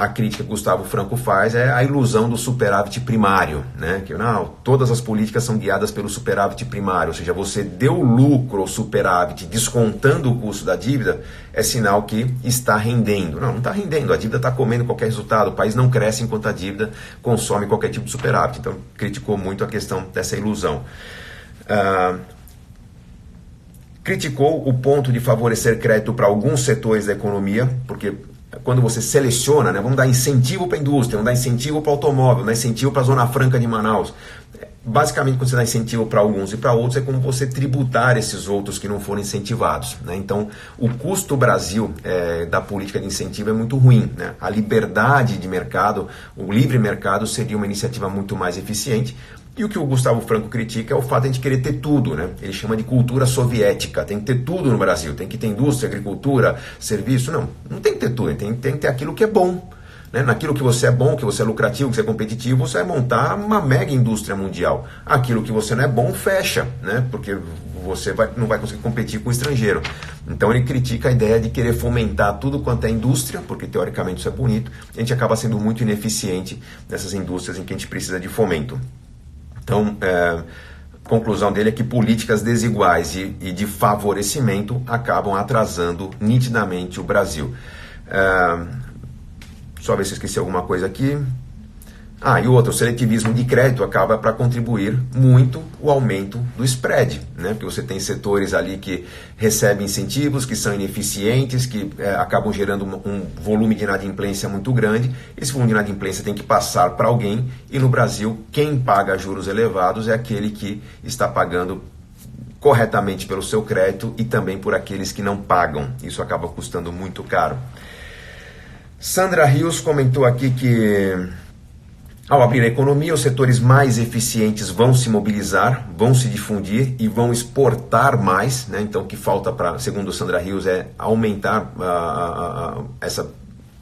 A crítica que Gustavo Franco faz é a ilusão do superávit primário, né? Que não, todas as políticas são guiadas pelo superávit primário, ou seja, você deu lucro ao superávit descontando o custo da dívida, é sinal que está rendendo. Não está rendendo, a dívida está comendo qualquer resultado, o país não cresce enquanto a dívida consome qualquer tipo de superávit. Então, criticou muito a questão dessa ilusão. Criticou o ponto de favorecer crédito para alguns setores da economia, porque quando você seleciona, né, vamos dar incentivo para a indústria, vamos dar incentivo para o automóvel, vamos dar incentivo para a Zona Franca de Manaus. Basicamente, quando você dá incentivo para alguns e para outros, é como você tributar esses outros que não foram incentivados. Né? Então, o custo Brasil da política de incentivo é muito ruim. Né? A liberdade de mercado, o livre mercado seria uma iniciativa muito mais eficiente. E o que o Gustavo Franco critica é o fato de a gente querer ter tudo, né? Ele chama de cultura soviética, tem que ter tudo no Brasil, tem que ter indústria, agricultura, serviço. Não tem que ter tudo, tem que ter aquilo que é bom. Né? Naquilo que você é bom, que você é lucrativo, que você é competitivo, você vai montar uma mega indústria mundial. Aquilo que você não é bom, fecha, né? Porque você não vai conseguir competir com o estrangeiro. Então ele critica a ideia de querer fomentar tudo quanto é indústria, porque teoricamente isso é bonito, e a gente acaba sendo muito ineficiente nessas indústrias em que a gente precisa de fomento. Então, a conclusão dele é que políticas desiguais e de favorecimento acabam atrasando nitidamente o Brasil. Só ver se eu esqueci alguma coisa aqui. E outra, o seletivismo de crédito acaba para contribuir muito o aumento do spread, né? Porque você tem setores ali que recebem incentivos, que são ineficientes, que acabam gerando um volume de inadimplência muito grande. Esse volume de inadimplência tem que passar para alguém, e no Brasil, quem paga juros elevados é aquele que está pagando corretamente pelo seu crédito e também por aqueles que não pagam. Isso acaba custando muito caro. Sandra Rios comentou aqui que ao abrir a economia, os setores mais eficientes vão se mobilizar, vão se difundir e vão exportar mais, né? Então, o que falta, segundo Sandra Rios, é aumentar essa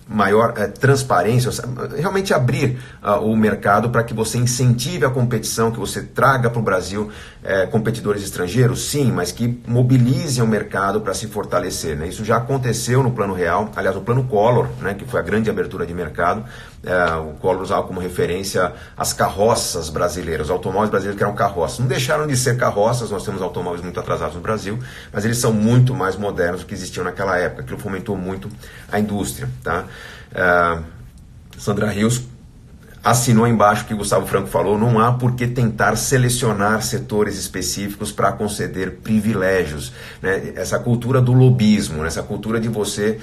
maior transparência, realmente abrir o mercado para que você incentive a competição, que você traga para o Brasil competidores estrangeiros, sim, mas que mobilizem o mercado para se fortalecer. Né? Isso já aconteceu no Plano Real, aliás, no Plano Collor, né, que foi a grande abertura de mercado. O Collor usava como referência as carroças brasileiras, os automóveis brasileiros que eram carroças. Não deixaram de ser carroças, nós temos automóveis muito atrasados no Brasil, mas eles são muito mais modernos do que existiam naquela época. Aquilo fomentou muito a indústria. Tá? Sandra Rios assinou embaixo o que Gustavo Franco falou: não há por que tentar selecionar setores específicos para conceder privilégios, né? Essa cultura do lobismo, essa cultura de você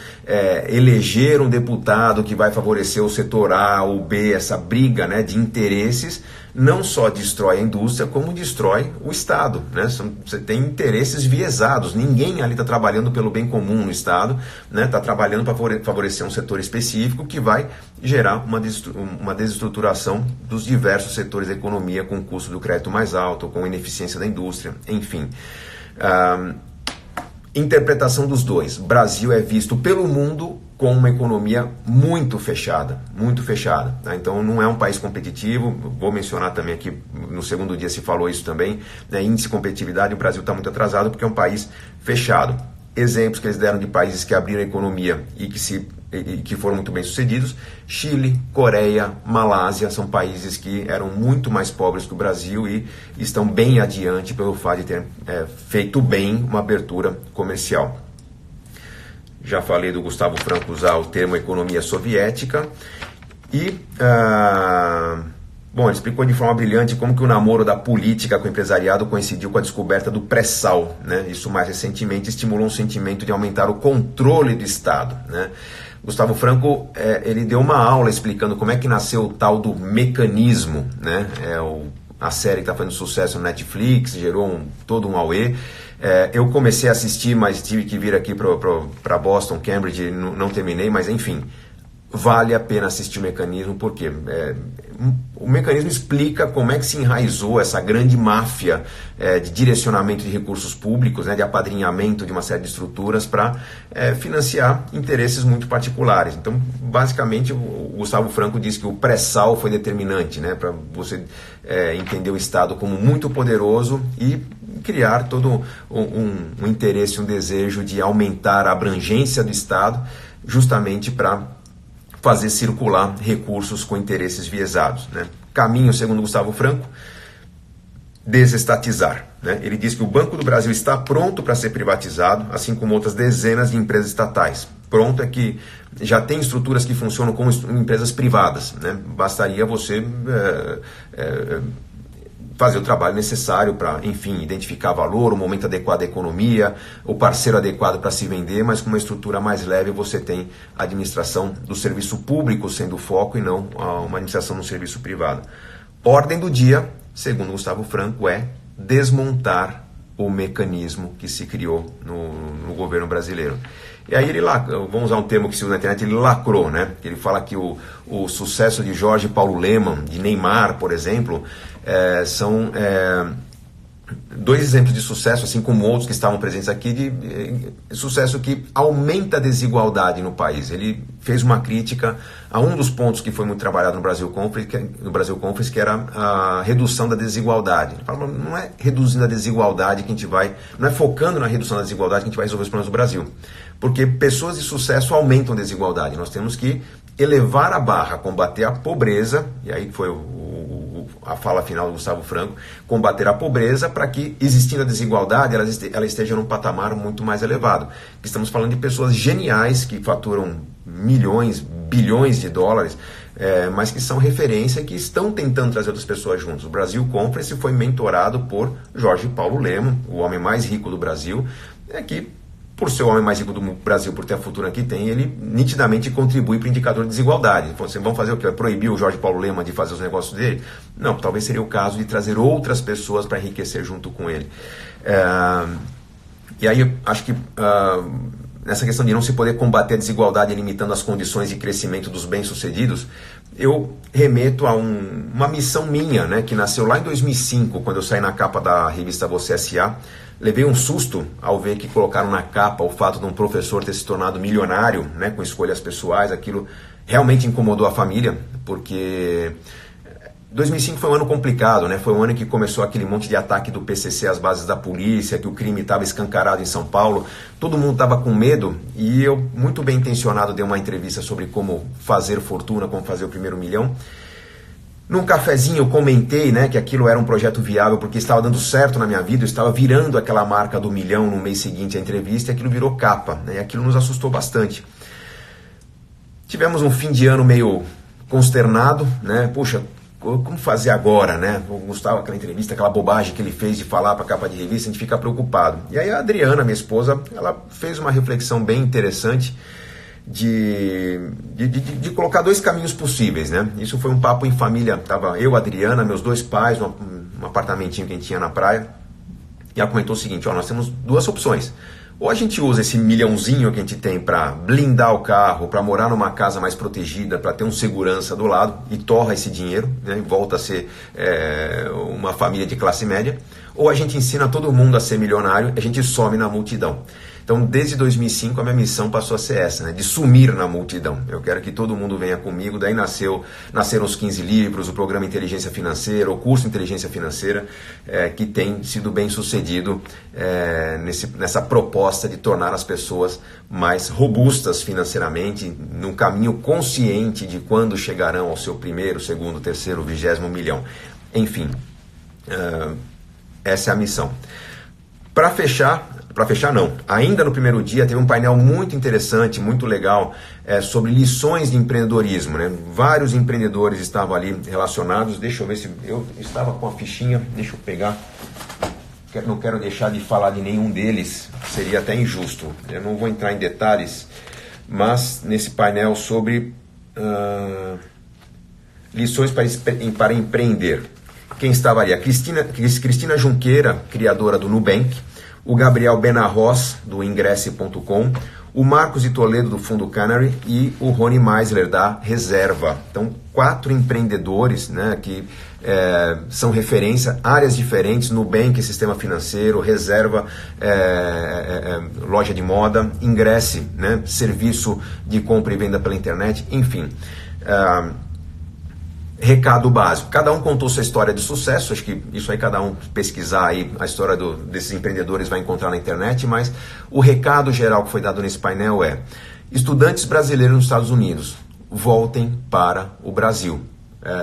eleger um deputado que vai favorecer o setor A ou B, essa briga, né, de interesses, não só destrói a indústria, como destrói o Estado, né? Você tem interesses viesados, ninguém ali está trabalhando pelo bem comum no Estado, né? Está trabalhando para favorecer um setor específico que vai gerar uma desestruturação dos diversos setores da economia, com o custo do crédito mais alto, com a ineficiência da indústria, enfim. Interpretação dos dois. Brasil é visto pelo mundo como uma economia muito fechada, tá? Então não é um país competitivo. Vou mencionar também aqui, no segundo dia se falou isso também, né? Índice de competitividade, o Brasil está muito atrasado porque é um país fechado. Exemplos que eles deram de países que abriram a economia e que foram muito bem sucedidos: Chile, Coreia, Malásia, são países que eram muito mais pobres que o Brasil e estão bem adiante pelo fato de terem feito bem uma abertura comercial. Já falei do Gustavo Franco usar o termo economia soviética e... Bom, ele explicou de forma brilhante como que o namoro da política com o empresariado coincidiu com a descoberta do pré-sal, né? Isso mais recentemente estimulou um sentimento de aumentar o controle do Estado, né? Gustavo Franco, ele deu uma aula explicando como é que nasceu o tal do mecanismo, né? A série que está fazendo sucesso no Netflix, gerou todo um auê. Eu comecei a assistir, mas tive que vir aqui para Boston, Cambridge, não terminei, mas enfim... Vale a pena assistir o Mecanismo, porque o Mecanismo explica como é que se enraizou essa grande máfia de direcionamento de recursos públicos, né, de apadrinhamento de uma série de estruturas para financiar interesses muito particulares. Então, basicamente, o Gustavo Franco diz que o pré-sal foi determinante, né, para você entender o Estado como muito poderoso e criar todo um interesse, um desejo de aumentar a abrangência do Estado, justamente para fazer circular recursos com interesses viesados, né? Caminho, segundo Gustavo Franco, desestatizar, né? Ele diz que o Banco do Brasil está pronto para ser privatizado, assim como outras dezenas de empresas estatais. Pronto é que já tem estruturas que funcionam como empresas privadas, né? Bastaria você fazer o trabalho necessário para, enfim, identificar valor, o momento adequado da economia, o parceiro adequado para se vender, mas com uma estrutura mais leve você tem a administração do serviço público sendo o foco e não uma administração no serviço privado. Ordem do dia, segundo Gustavo Franco, é desmontar o mecanismo que se criou no governo brasileiro. E aí vamos usar um termo que se usa na internet, ele lacrou, né? Ele fala que o sucesso de Jorge Paulo Lemann, de Neymar, por exemplo, são dois exemplos de sucesso, assim como outros que estavam presentes aqui, de sucesso que aumenta a desigualdade no país. Ele fez uma crítica a um dos pontos que foi muito trabalhado no Brasil Conference, que era a redução da desigualdade. Ele fala: não é reduzindo a desigualdade que a gente vai, não é focando na redução da desigualdade que a gente vai resolver os problemas do Brasil. Porque pessoas de sucesso aumentam a desigualdade. Nós temos que elevar a barra, combater a pobreza, e aí foi a fala final do Gustavo Franco, combater a pobreza para que, existindo a desigualdade, ela esteja num patamar muito mais elevado. Estamos falando de pessoas geniais que faturam milhões, bilhões de dólares, mas que são referência e que estão tentando trazer outras pessoas juntos. O Brasil Conference foi mentorado por Jorge Paulo Lemann, o homem mais rico do Brasil, que, por ser o homem mais rico do Brasil, por ter a fortuna que tem, ele nitidamente contribui para o indicador de desigualdade. Vocês vão fazer o quê? Vai proibir o Jorge Paulo Lemann de fazer os negócios dele? Não, talvez seria o caso de trazer outras pessoas para enriquecer junto com ele. E aí, acho que nessa questão de não se poder combater a desigualdade limitando as condições de crescimento dos bem-sucedidos, eu remeto a uma missão minha, né, que nasceu lá em 2005, quando eu saí na capa da revista Você S.A., levei um susto ao ver que colocaram na capa o fato de um professor ter se tornado milionário, né, com escolhas pessoais. Aquilo realmente incomodou a família, porque 2005 foi um ano complicado, né? Foi um ano que começou aquele monte de ataque do PCC às bases da polícia, que o crime estava escancarado em São Paulo, todo mundo estava com medo, e eu, muito bem intencionado, dei uma entrevista sobre como fazer fortuna, como fazer o primeiro milhão. Num cafezinho eu comentei, né, que aquilo era um projeto viável porque estava dando certo na minha vida, eu estava virando aquela marca do milhão no mês seguinte à entrevista, e aquilo virou capa, né, e aquilo nos assustou bastante. Tivemos um fim de ano meio consternado, né? Puxa, como fazer agora, né? O Gustavo, aquela entrevista, aquela bobagem que ele fez de falar para a capa de revista, a gente fica preocupado. E aí a Adriana, minha esposa, ela fez uma reflexão bem interessante de colocar dois caminhos possíveis, né? Isso foi um papo em família, tava eu, a Adriana, meus dois pais, um apartamentinho que a gente tinha na praia, e ela comentou o seguinte, ó, nós temos duas opções. Ou a gente usa esse milhãozinho que a gente tem para blindar o carro, para morar numa casa mais protegida, para ter um segurança do lado e torra esse dinheiro, né, e volta a ser uma família de classe média. Ou a gente ensina todo mundo a ser milionário e a gente some na multidão. Então, desde 2005, a minha missão passou a ser essa, né, de sumir na multidão. Eu quero que todo mundo venha comigo. Daí nasceram os 15 livros, o programa Inteligência Financeira, o curso Inteligência Financeira, que tem sido bem sucedido nessa proposta de tornar as pessoas mais robustas financeiramente, num caminho consciente de quando chegarão ao seu primeiro, segundo, terceiro, 20º milhão. Enfim, essa é a missão. Para fechar não, ainda no primeiro dia teve um painel muito interessante, muito legal, sobre lições de empreendedorismo, né? Vários empreendedores estavam ali relacionados. Deixa eu ver se eu estava com a fichinha, deixa eu pegar, não quero deixar de falar de nenhum deles, seria até injusto, eu não vou entrar em detalhes, mas nesse painel sobre lições para empreender, quem estava ali? A Cristina Junqueira, criadora do Nubank, o Gabriel Benarros, do Ingresse.com, o Marcos de Toledo, do Fundo Canary, e o Rony Meisler, da Reserva. Então, 4 empreendedores, né, que são referência, áreas diferentes: Nubank, sistema financeiro; Reserva, loja de moda; Ingresse, né, serviço de compra e venda pela internet, enfim. Recado básico, cada um contou sua história de sucesso, acho que isso aí cada um pesquisar aí a história desses empreendedores vai encontrar na internet, mas o recado geral que foi dado nesse painel é: estudantes brasileiros nos Estados Unidos, voltem para o Brasil.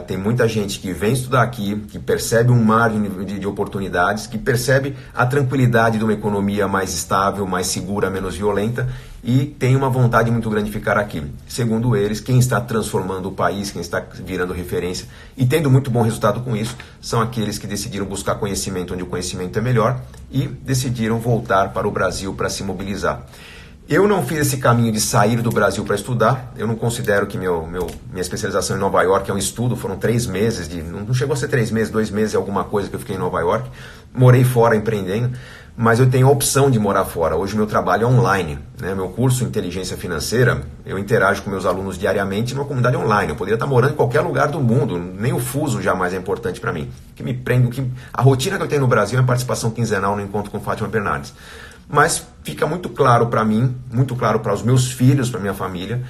Tem muita gente que vem estudar aqui, que percebe um mar de oportunidades, que percebe a tranquilidade de uma economia mais estável, mais segura, menos violenta, e tem uma vontade muito grande de ficar aqui. Segundo eles, quem está transformando o país, quem está virando referência e tendo muito bom resultado com isso, são aqueles que decidiram buscar conhecimento onde o conhecimento é melhor e decidiram voltar para o Brasil para se mobilizar. Eu não fiz esse caminho de sair do Brasil para estudar. Eu não considero que minha especialização em Nova York é um estudo. Foram 3 meses, não chegou a ser 3 meses, 2 meses é alguma coisa que eu fiquei em Nova York. Morei fora empreendendo, mas eu tenho a opção de morar fora. Hoje o meu trabalho é online, né? Meu curso Inteligência Financeira, eu interajo com meus alunos diariamente numa comunidade online. Eu poderia estar morando em qualquer lugar do mundo, nem o fuso jamais é importante para mim. A rotina que eu tenho no Brasil é a participação quinzenal no Encontro com Fátima Bernardes. Mas fica muito claro para mim, muito claro para os meus filhos, para minha família,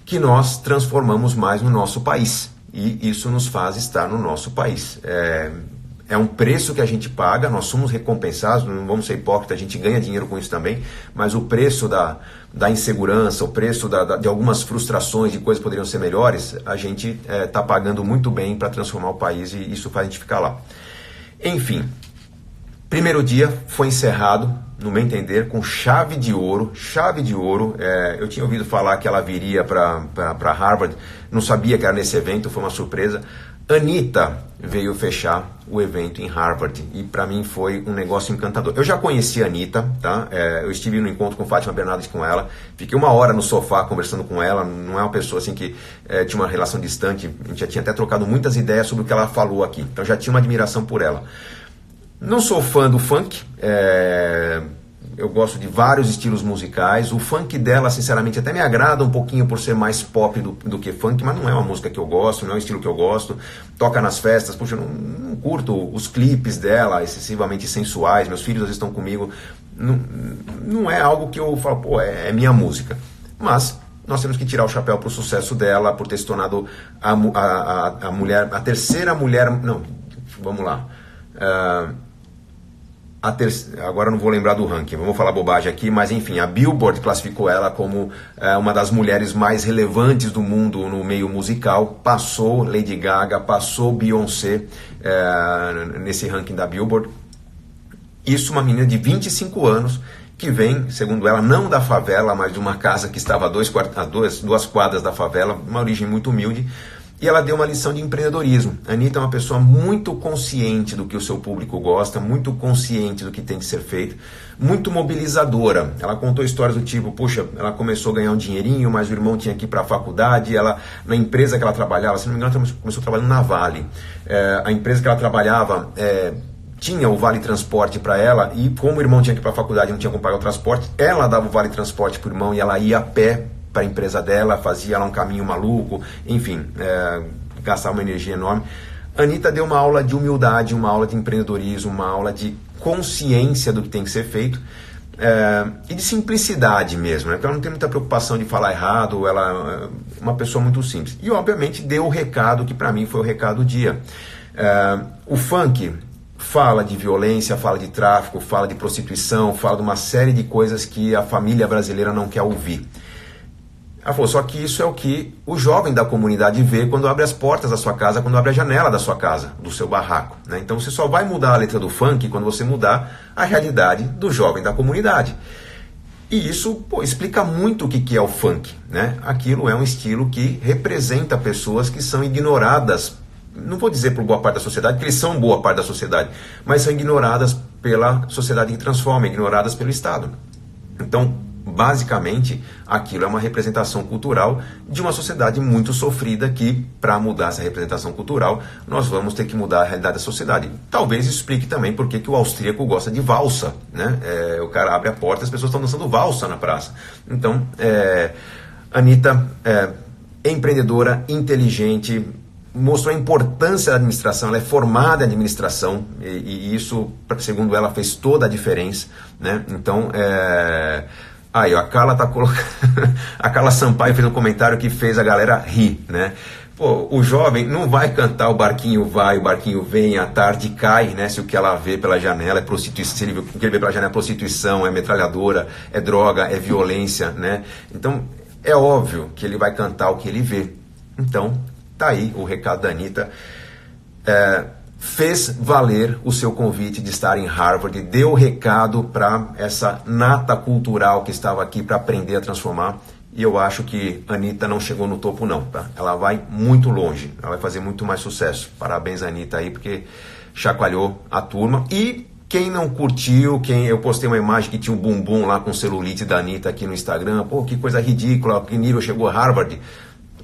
que nós transformamos mais no nosso país. E isso nos faz estar no nosso país. É um preço que a gente paga, nós somos recompensados, não vamos ser hipócritas, a gente ganha dinheiro com isso também, mas o preço da insegurança, o preço de algumas frustrações de coisas que poderiam ser melhores, a gente está pagando muito bem para transformar o país, e isso faz a gente ficar lá. Enfim, primeiro dia foi encerrado, no meu entender, com chave de ouro. Eu tinha ouvido falar que ela viria para Harvard, não sabia que era nesse evento, foi uma surpresa. Anitta veio fechar o evento em Harvard e para mim foi um negócio encantador. Eu já conheci a Anitta, tá? Eu estive no encontro com Fátima Bernardes com ela, fiquei 1 hora no sofá conversando com ela. Não é uma pessoa assim que tinha uma relação distante, a gente já tinha até trocado muitas ideias sobre o que ela falou aqui, então já tinha uma admiração por ela. Não sou fã do funk, eu gosto de vários estilos musicais. O funk dela, sinceramente, até me agrada um pouquinho por ser mais pop do que funk, mas não é uma música que eu gosto, não é um estilo que eu gosto. Toca nas festas, puxa, eu não curto os clipes dela, excessivamente sensuais. Meus filhos às vezes estão comigo, não é algo que eu falo, pô, é minha música. Mas nós temos que tirar o chapéu pro sucesso dela, por ter se tornado a terceira mulher... Não, vamos lá... Agora não vou lembrar do ranking, vamos falar bobagem aqui, mas enfim, a Billboard classificou ela como uma das mulheres mais relevantes do mundo no meio musical. Passou Lady Gaga, passou Beyoncé nesse ranking da Billboard. Isso, uma menina de 25 anos que vem, segundo ela, não da favela, mas de uma casa que estava a 2 quadras da favela, uma origem muito humilde. e ela deu uma lição de empreendedorismo. A Anitta é uma pessoa muito consciente do que o seu público gosta, muito consciente do que tem que ser feito, muito mobilizadora. Ela contou histórias do tipo, puxa, ela começou a ganhar um dinheirinho, mas o irmão tinha que ir para a faculdade, ela, na empresa que ela trabalhava, se não me engano, ela começou trabalhando na Vale. A empresa que ela trabalhava tinha o Vale Transporte para ela, e como o irmão tinha que ir para a faculdade e não tinha como pagar o transporte, ela dava o Vale Transporte para o irmão e ela ia a pé para a empresa dela, fazia lá um caminho maluco, enfim, gastava uma energia enorme. A Anitta deu uma aula de humildade, uma aula de empreendedorismo, uma aula de consciência do que tem que ser feito, e de simplicidade mesmo, né? Porque ela não tem muita preocupação de falar errado, ela é uma pessoa muito simples. E obviamente deu o recado que para mim foi o recado do dia. O funk fala de violência, fala de tráfico, fala de prostituição, fala de uma série de coisas que a família brasileira não quer ouvir. Ela falou, só que isso é o que o jovem da comunidade vê quando abre as portas da sua casa, quando abre a janela da sua casa, do seu barraco, né? Então você só vai mudar a letra do funk quando você mudar a realidade do jovem da comunidade. E isso, explica muito o que é o funk, né? Aquilo é um estilo que representa pessoas que são ignoradas, não vou dizer por boa parte da sociedade, porque eles são boa parte da sociedade, mas são ignoradas pela sociedade que transforma, ignoradas pelo Estado. Então, basicamente, aquilo é uma representação cultural de uma sociedade muito sofrida que, para mudar essa representação cultural, nós vamos ter que mudar a realidade da sociedade. Talvez isso explique também por que o austríaco gosta de valsa, né? O cara abre a porta e as pessoas estão dançando valsa na praça. Então, Anitta é empreendedora, inteligente, mostrou a importância da administração, ela é formada em administração, e isso, segundo ela, fez toda a diferença, né? Então, aí, ó, a Carla tá colocando. A Carla Sampaio fez um comentário que fez a galera rir, né? Pô, o jovem não vai cantar o barquinho vai, o barquinho vem, a tarde cai, né? Se o que ela vê pela janela é prostituição, se o que ele vê pela janela é prostituição, é metralhadora, é droga, é violência, né? Então, é óbvio que ele vai cantar o que ele vê. Então, tá aí o recado da Anitta. Fez valer o seu convite de estar em Harvard, deu o recado para essa nata cultural que estava aqui para aprender a transformar, e eu acho que a Anitta não chegou no topo não, tá? Ela vai muito longe, ela vai fazer muito mais sucesso. Parabéns, Anitta, aí, porque chacoalhou a turma. E quem não curtiu, eu postei uma imagem que tinha um bumbum lá com celulite da Anitta aqui no Instagram, pô, que coisa ridícula, que nível chegou a Harvard.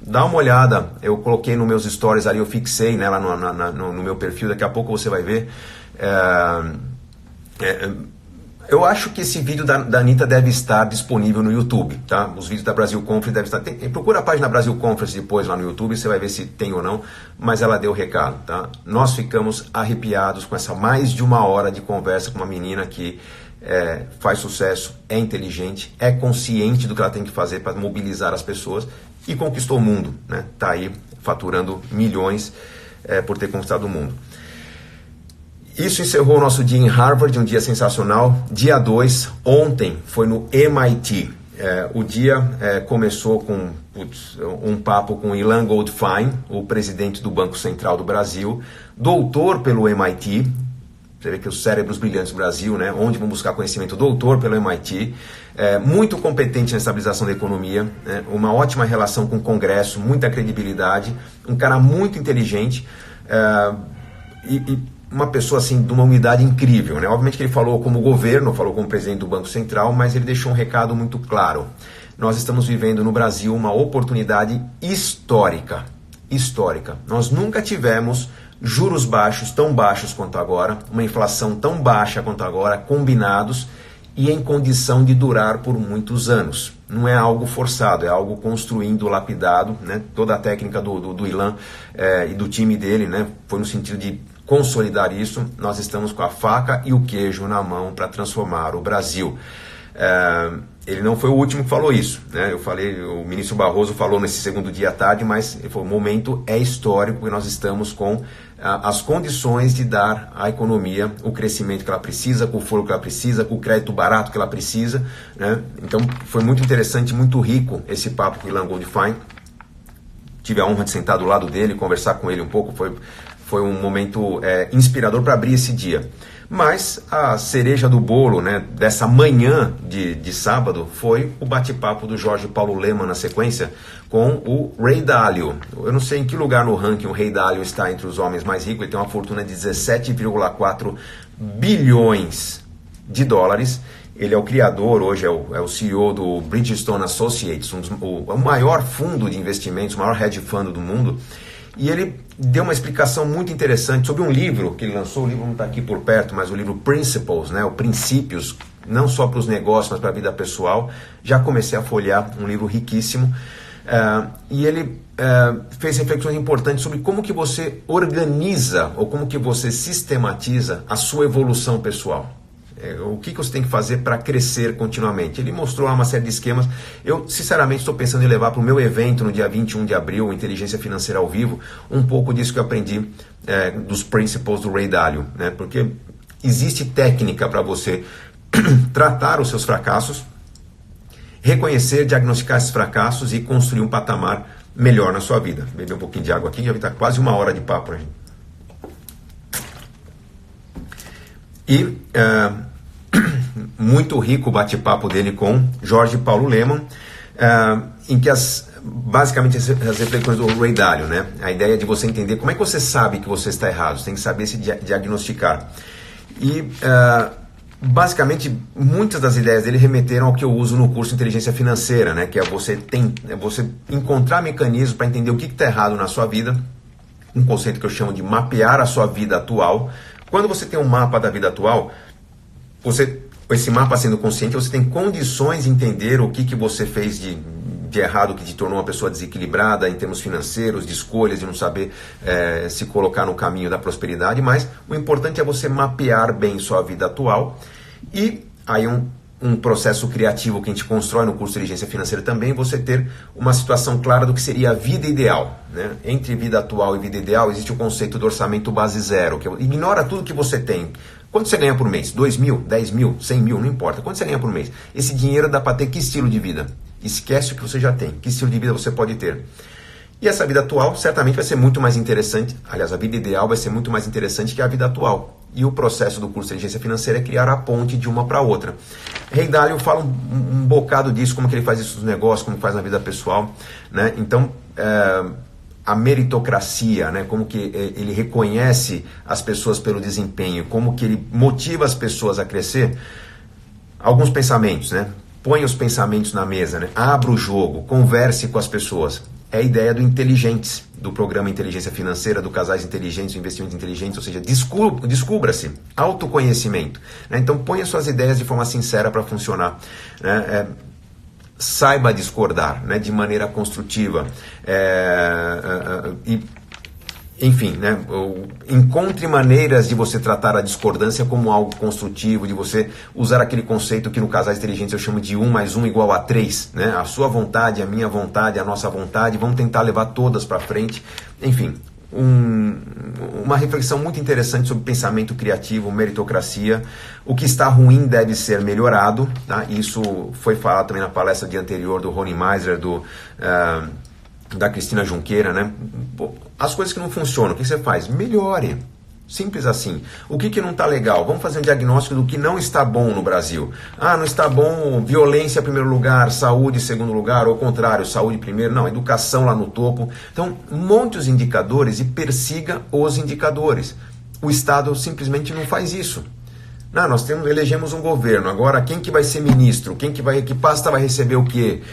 Dá uma olhada, eu coloquei nos meus stories ali, eu fixei, né, lá no meu perfil, daqui a pouco você vai ver. Eu acho que esse vídeo da Anitta deve estar disponível no YouTube, tá? Os vídeos da Brasil Conference devem estar... procura a página Brasil Conference depois lá no YouTube, você vai ver se tem ou não, mas ela deu o recado, tá? Nós ficamos arrepiados com essa mais de uma hora de conversa com uma menina que faz sucesso, é inteligente, é consciente do que ela tem que fazer para mobilizar as pessoas e conquistou o mundo, né? Tá aí faturando milhões por ter conquistado o mundo. Isso encerrou o nosso dia em Harvard, um dia sensacional. Dia 2, ontem, foi no MIT. O dia começou com um papo com Ilan Goldfein, o presidente do Banco Central do Brasil, doutor pelo MIT. Você vê que os cérebros brilhantes do Brasil, né? Onde vão buscar conhecimento, doutor pelo MIT, muito competente na estabilização da economia, né? Uma ótima relação com o Congresso, muita credibilidade, um cara muito inteligente, e uma pessoa assim de uma humildade incrível, né? Obviamente que ele falou como governo, falou como presidente do Banco Central, mas ele deixou um recado muito claro. Nós estamos vivendo no Brasil uma oportunidade histórica. Nós nunca tivemos juros baixos, tão baixos quanto agora, uma inflação tão baixa quanto agora, combinados e em condição de durar por muitos anos. Não é algo forçado, é algo construindo, lapidado, né? Toda a técnica do Ilan e do time dele, né? Foi no sentido de consolidar isso. Nós estamos com a faca e o queijo na mão para transformar o Brasil. Ele não foi o último que falou isso, né? Eu falei, o ministro Barroso falou nesse segundo dia à tarde, mas ele falou, o momento é histórico porque nós estamos com as condições de dar à economia o crescimento que ela precisa, com o fôlego que ela precisa, com o crédito barato que ela precisa, né? Então foi muito interessante, muito rico esse papo com o Ilan Goldfein. Tive a honra de sentar do lado dele, conversar com ele um pouco, foi um momento inspirador para abrir esse dia. Mas a cereja do bolo, né, dessa manhã de sábado foi o bate-papo do Jorge Paulo Lemann na sequência com o Ray Dalio. Eu não sei em que lugar no ranking o Ray Dalio está entre os homens mais ricos, ele tem uma fortuna de 17,4 bilhões de dólares. Ele é o criador, hoje é o CEO do Bridgestone Associates, o maior fundo de investimentos, o maior hedge fund do mundo. E ele deu uma explicação muito interessante sobre um livro que ele lançou, o livro não está aqui por perto, mas o livro Principles, né, o Princípios, não só para os negócios, mas para a vida pessoal. Já comecei a folhear, um livro riquíssimo. E ele fez reflexões importantes sobre como que você organiza ou como que você sistematiza a sua evolução pessoal. O que você tem que fazer para crescer continuamente. Ele mostrou uma série de esquemas. Eu, sinceramente, estou pensando em levar para o meu evento no dia 21 de abril, Inteligência Financeira ao Vivo, um pouco disso que eu aprendi dos Principles do Ray Dalio, né? Porque existe técnica para você tratar os seus fracassos, reconhecer, diagnosticar esses fracassos e construir um patamar melhor na sua vida. Beber um pouquinho de água aqui, já está quase 1 hora de papo, gente. E muito rico o bate-papo dele com Jorge Paulo Lemann, em que basicamente as reflexões do Ray Dalio, né? A ideia de você entender como é que você sabe que você está errado, você tem que saber se diagnosticar. E basicamente muitas das ideias dele remeteram ao que eu uso no curso Inteligência Financeira, né? Que é você encontrar mecanismos para entender o que está errado na sua vida, um conceito que eu chamo de mapear a sua vida atual. Quando você tem um mapa da vida atual, esse mapa sendo consciente, você tem condições de entender o que você fez de errado, que te tornou uma pessoa desequilibrada em termos financeiros, de escolhas, de não saber se colocar no caminho da prosperidade, mas o importante é você mapear bem sua vida atual. E aí um processo criativo que a gente constrói no curso de Inteligência Financeira também, você ter uma situação clara do que seria a vida ideal, né? Entre vida atual e vida ideal existe o conceito do orçamento base zero, que ignora tudo que você tem. Quanto você ganha por mês? 2 mil, 10 mil, 100 mil, não importa. Quanto você ganha por mês? Esse dinheiro dá para ter que estilo de vida? Esquece o que você já tem. Que estilo de vida você pode ter? E essa vida atual certamente vai ser muito mais interessante. Aliás, a vida ideal vai ser muito mais interessante que a vida atual. E o processo do curso de Inteligência Financeira é criar a ponte de uma para outra. Ray Dalio fala um bocado disso, como que ele faz isso nos negócios, como faz na vida pessoal, né? Então, a meritocracia, né? Como que ele reconhece as pessoas pelo desempenho, como que ele motiva as pessoas a crescer. Alguns pensamentos, né? Põe os pensamentos na mesa, né? Abra o jogo, converse com as pessoas. É a ideia do Inteligentes, do programa Inteligência Financeira, do Casais Inteligentes, do Investimento Inteligente, ou seja, descubra-se, autoconhecimento, né? Então ponha suas ideias de forma sincera para funcionar, né? Saiba discordar, né? De maneira construtiva, enfim, né? Encontre maneiras de você tratar a discordância como algo construtivo, de você usar aquele conceito que no Casais Inteligentes eu chamo de 1 mais 1 igual a 3, né? A sua vontade, a minha vontade, a nossa vontade, vamos tentar levar todas para frente. Enfim, uma reflexão muito interessante sobre pensamento criativo, meritocracia. O que está ruim deve ser melhorado, tá? Isso foi falado também na palestra do dia anterior do Rony Meisler, da Cristina Junqueira, né? As coisas que não funcionam, o que você faz? Melhore. Simples assim. O que não está legal? Vamos fazer um diagnóstico do que não está bom no Brasil. Não está bom violência em primeiro lugar, saúde em segundo lugar, ou ao contrário, saúde primeiro, não, educação lá no topo. Então, monte os indicadores e persiga os indicadores. O Estado simplesmente não faz isso. Nós elegemos um governo, agora quem que vai ser ministro, que pasta vai receber o quê,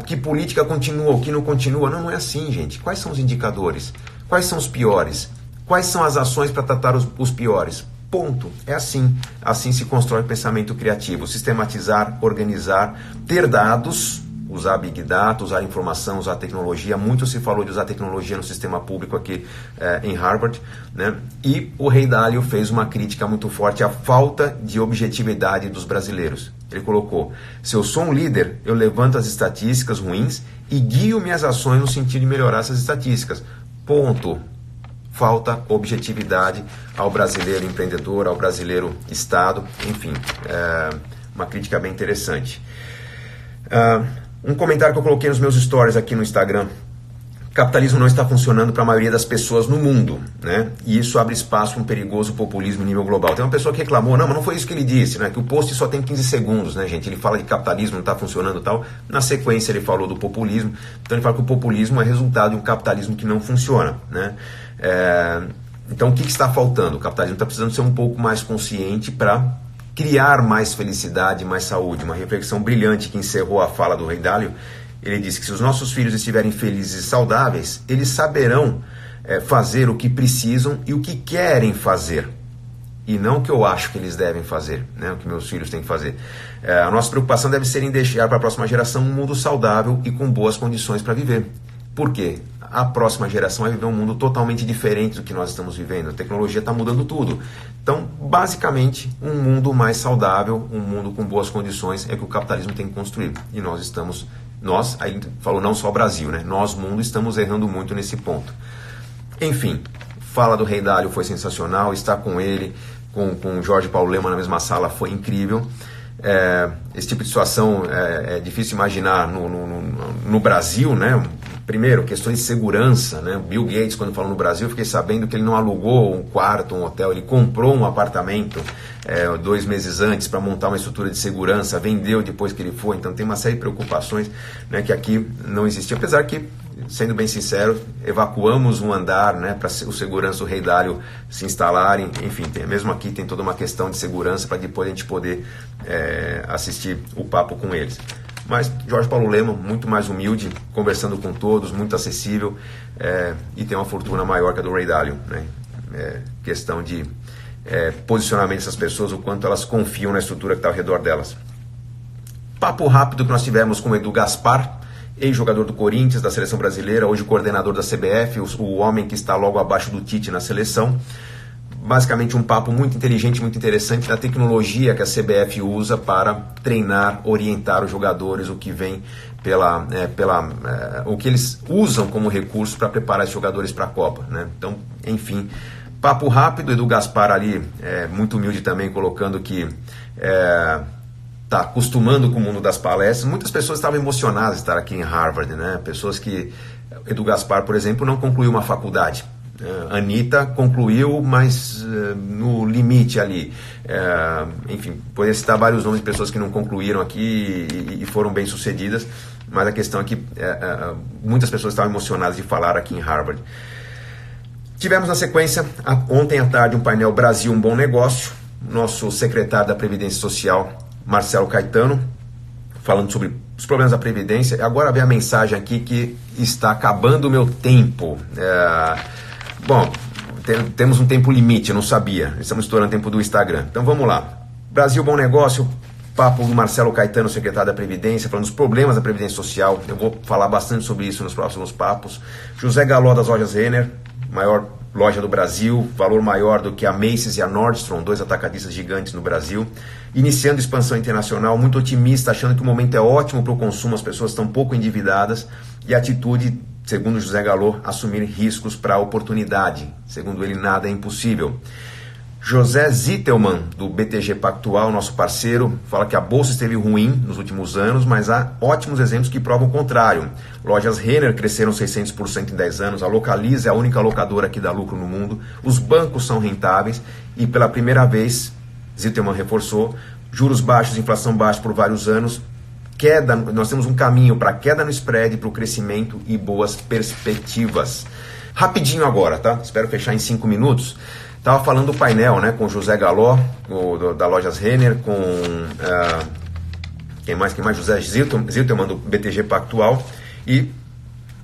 que política continua, o que não continua, não é assim, gente. Quais são os indicadores? Quais são os piores? Quais são as ações para tratar os piores? Ponto. É assim. Assim se constrói o pensamento criativo. Sistematizar, organizar, ter dados, usar Big Data, usar informação, usar tecnologia. Muito se falou de usar tecnologia no sistema público aqui em Harvard, né? E o Ray Dalio fez uma crítica muito forte à falta de objetividade dos brasileiros. Ele colocou: se eu sou um líder, eu levanto as estatísticas ruins e guio minhas ações no sentido de melhorar essas estatísticas. Ponto. Falta objetividade ao brasileiro empreendedor, ao brasileiro Estado, enfim, uma crítica bem interessante. Um comentário que eu coloquei nos meus stories aqui no Instagram, capitalismo não está funcionando para a maioria das pessoas no mundo, né? E isso abre espaço para um perigoso populismo em nível global. Tem uma pessoa que reclamou, não, mas não foi isso que ele disse, né? Que o post só tem 15 segundos, né, gente? Ele fala de capitalismo não está funcionando e tal. Na sequência ele falou do populismo. Então ele fala que o populismo é resultado de um capitalismo que não funciona, né? Então o que está faltando? O capitalismo está precisando ser um pouco mais consciente para criar mais felicidade, mais saúde. Uma reflexão brilhante que encerrou a fala do Ray Dalio. Ele disse que se os nossos filhos estiverem felizes e saudáveis, eles saberão fazer o que precisam e o que querem fazer. E não o que eu acho que eles devem fazer, né? O que meus filhos têm que fazer. A nossa preocupação deve ser em deixar para a próxima geração um mundo saudável e com boas condições para viver. Por quê? A próxima geração vai viver um mundo totalmente diferente do que nós estamos vivendo. A tecnologia está mudando tudo. Então, basicamente, um mundo mais saudável, um mundo com boas condições é que o capitalismo tem que construir. E nós, aí falou não só o Brasil, né? Nós, mundo, estamos errando muito nesse ponto. Enfim, fala do Ray Dalio foi sensacional, estar com ele, com o Jorge Paulo Lemann na mesma sala foi incrível. Esse tipo de situação é difícil imaginar no Brasil, né? Primeiro, questões de segurança, né? Bill Gates, quando falou no Brasil, eu fiquei sabendo que ele não alugou um quarto, um hotel, ele comprou um apartamento 2 meses antes para montar uma estrutura de segurança, vendeu depois que ele foi, então tem uma série de preocupações, né, que aqui não existia, apesar que, sendo bem sincero, evacuamos um andar, né, para os seguranças do Ray Dalio se instalarem, enfim, mesmo aqui tem toda uma questão de segurança para depois a gente poder assistir o papo com eles. Mas Jorge Paulo Lemann, muito mais humilde, conversando com todos, muito acessível, e tem uma fortuna maior que a do Ray Dalio, né? Questão de posicionamento dessas pessoas, o quanto elas confiam na estrutura que está ao redor delas. Papo rápido que nós tivemos com o Edu Gaspar, ex-jogador do Corinthians, da seleção brasileira, hoje coordenador da CBF, o homem que está logo abaixo do Tite na seleção. Basicamente um papo muito inteligente, muito interessante da tecnologia que a CBF usa para treinar, orientar os jogadores, o que vem o que eles usam como recurso para preparar os jogadores para a Copa, né? Então, enfim, papo rápido. Edu Gaspar ali, muito humilde também, colocando que está acostumando com o mundo das palestras. Muitas pessoas estavam emocionadas de estar aqui em Harvard, né? Pessoas que... Edu Gaspar, por exemplo, não concluiu uma faculdade. Anitta concluiu, mas no limite ali. Enfim, poderia citar vários nomes de pessoas que não concluíram aqui e foram bem sucedidas, mas a questão é que muitas pessoas estavam emocionadas de falar aqui em Harvard. Tivemos na sequência, ontem à tarde, um painel Brasil, um bom negócio. Nosso secretário da Previdência Social, Marcelo Caetano, falando sobre os problemas da Previdência. Agora vem a mensagem aqui que está acabando o meu tempo. Bom, temos um tempo limite, eu não sabia. Estamos estourando o tempo do Instagram. Então vamos lá. Brasil, bom negócio. Papo do Marcelo Caetano, secretário da Previdência, falando dos problemas da Previdência Social. Eu vou falar bastante sobre isso nos próximos papos. José Galó, das lojas Renner, maior loja do Brasil, valor maior do que a Macy's e a Nordstrom, 2 atacadistas gigantes no Brasil. Iniciando expansão internacional, muito otimista, achando que o momento é ótimo para o consumo, as pessoas estão pouco endividadas. E a atitude, segundo José Galó, assumir riscos para a oportunidade. Segundo ele, nada é impossível. José Zitelmann, do BTG Pactual, nosso parceiro, fala que a bolsa esteve ruim nos últimos anos, mas há ótimos exemplos que provam o contrário. Lojas Renner cresceram 600% em 10 anos, a Localiza é a única locadora que dá lucro no mundo, os bancos são rentáveis e pela primeira vez, Zitelmann reforçou, juros baixos, inflação baixa por vários anos, nós temos um caminho para queda no spread, para o crescimento e boas perspectivas. Rapidinho agora, tá? Espero fechar em 5 minutos. Estava falando do painel, né, com o José Galó, da Lojas Renner, com quem mais? José Zitelmann, do BTG Pactual, e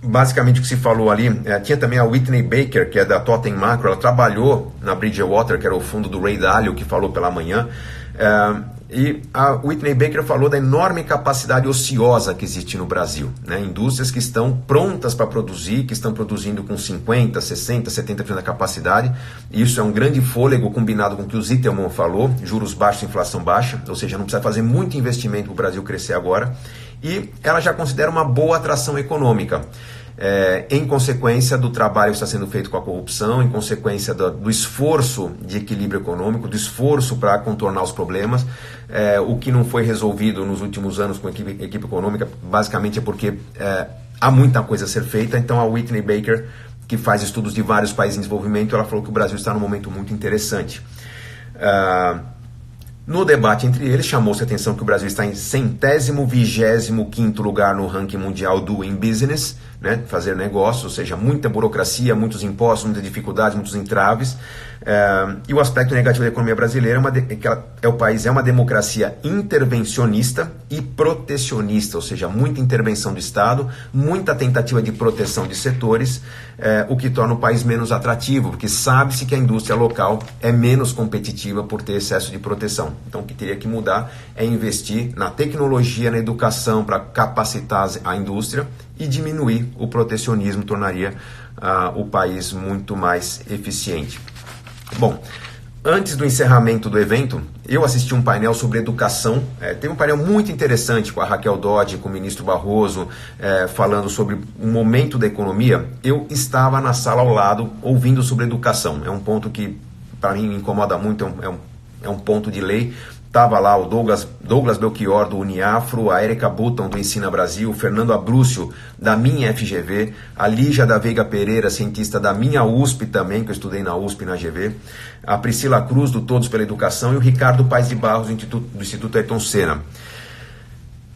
basicamente o que se falou ali, tinha também a Whitney Baker, que é da Totem Macro, ela trabalhou na Bridgewater, que era o fundo do Ray Dalio, que falou pela manhã, e a Whitney Baker falou da enorme capacidade ociosa que existe no Brasil, né? Indústrias que estão prontas para produzir, que estão produzindo com 50%, 60%, 70% da capacidade. Isso é um grande fôlego combinado com o que o Zitelmann falou, juros baixos, inflação baixa, ou seja, não precisa fazer muito investimento para o Brasil crescer agora. E ela já considera uma boa atração econômica. Em consequência do trabalho que está sendo feito com a corrupção, em consequência do esforço de equilíbrio econômico, do esforço para contornar os problemas, o que não foi resolvido nos últimos anos com a equipe econômica, basicamente é porque há muita coisa a ser feita. Então a Whitney Baker, que faz estudos de vários países em desenvolvimento, ela falou que o Brasil está num momento muito interessante. No debate entre eles, chamou-se a atenção que o Brasil está em 125º lugar no ranking mundial Doing Business, né, fazer negócio, ou seja, muita burocracia, muitos impostos, muitas dificuldades, muitos entraves. E o aspecto negativo da economia brasileira é que o país é uma democracia intervencionista e protecionista, ou seja, muita intervenção do Estado, muita tentativa de proteção de setores, o que torna o país menos atrativo, porque sabe-se que a indústria local é menos competitiva por ter excesso de proteção. Então o que teria que mudar é investir na tecnologia, na educação, para capacitar a indústria e diminuir o protecionismo, tornaria o país muito mais eficiente. Bom, antes do encerramento do evento, eu assisti um painel sobre educação. Teve um painel muito interessante com a Raquel Dodge, com o ministro Barroso, falando sobre o momento da economia. Eu estava na sala ao lado ouvindo sobre educação. É um ponto que para mim me incomoda muito, é um ponto de lei. Estava lá o Douglas Belchior, do Uniafro, a Érica Button, do Ensina Brasil, o Fernando Abrúcio, da minha FGV, a Lígia da Veiga Pereira, cientista da minha USP também, que eu estudei na USP e na GV, a Priscila Cruz, do Todos pela Educação, e o Ricardo Paes de Barros, do Instituto Ayrton Senna.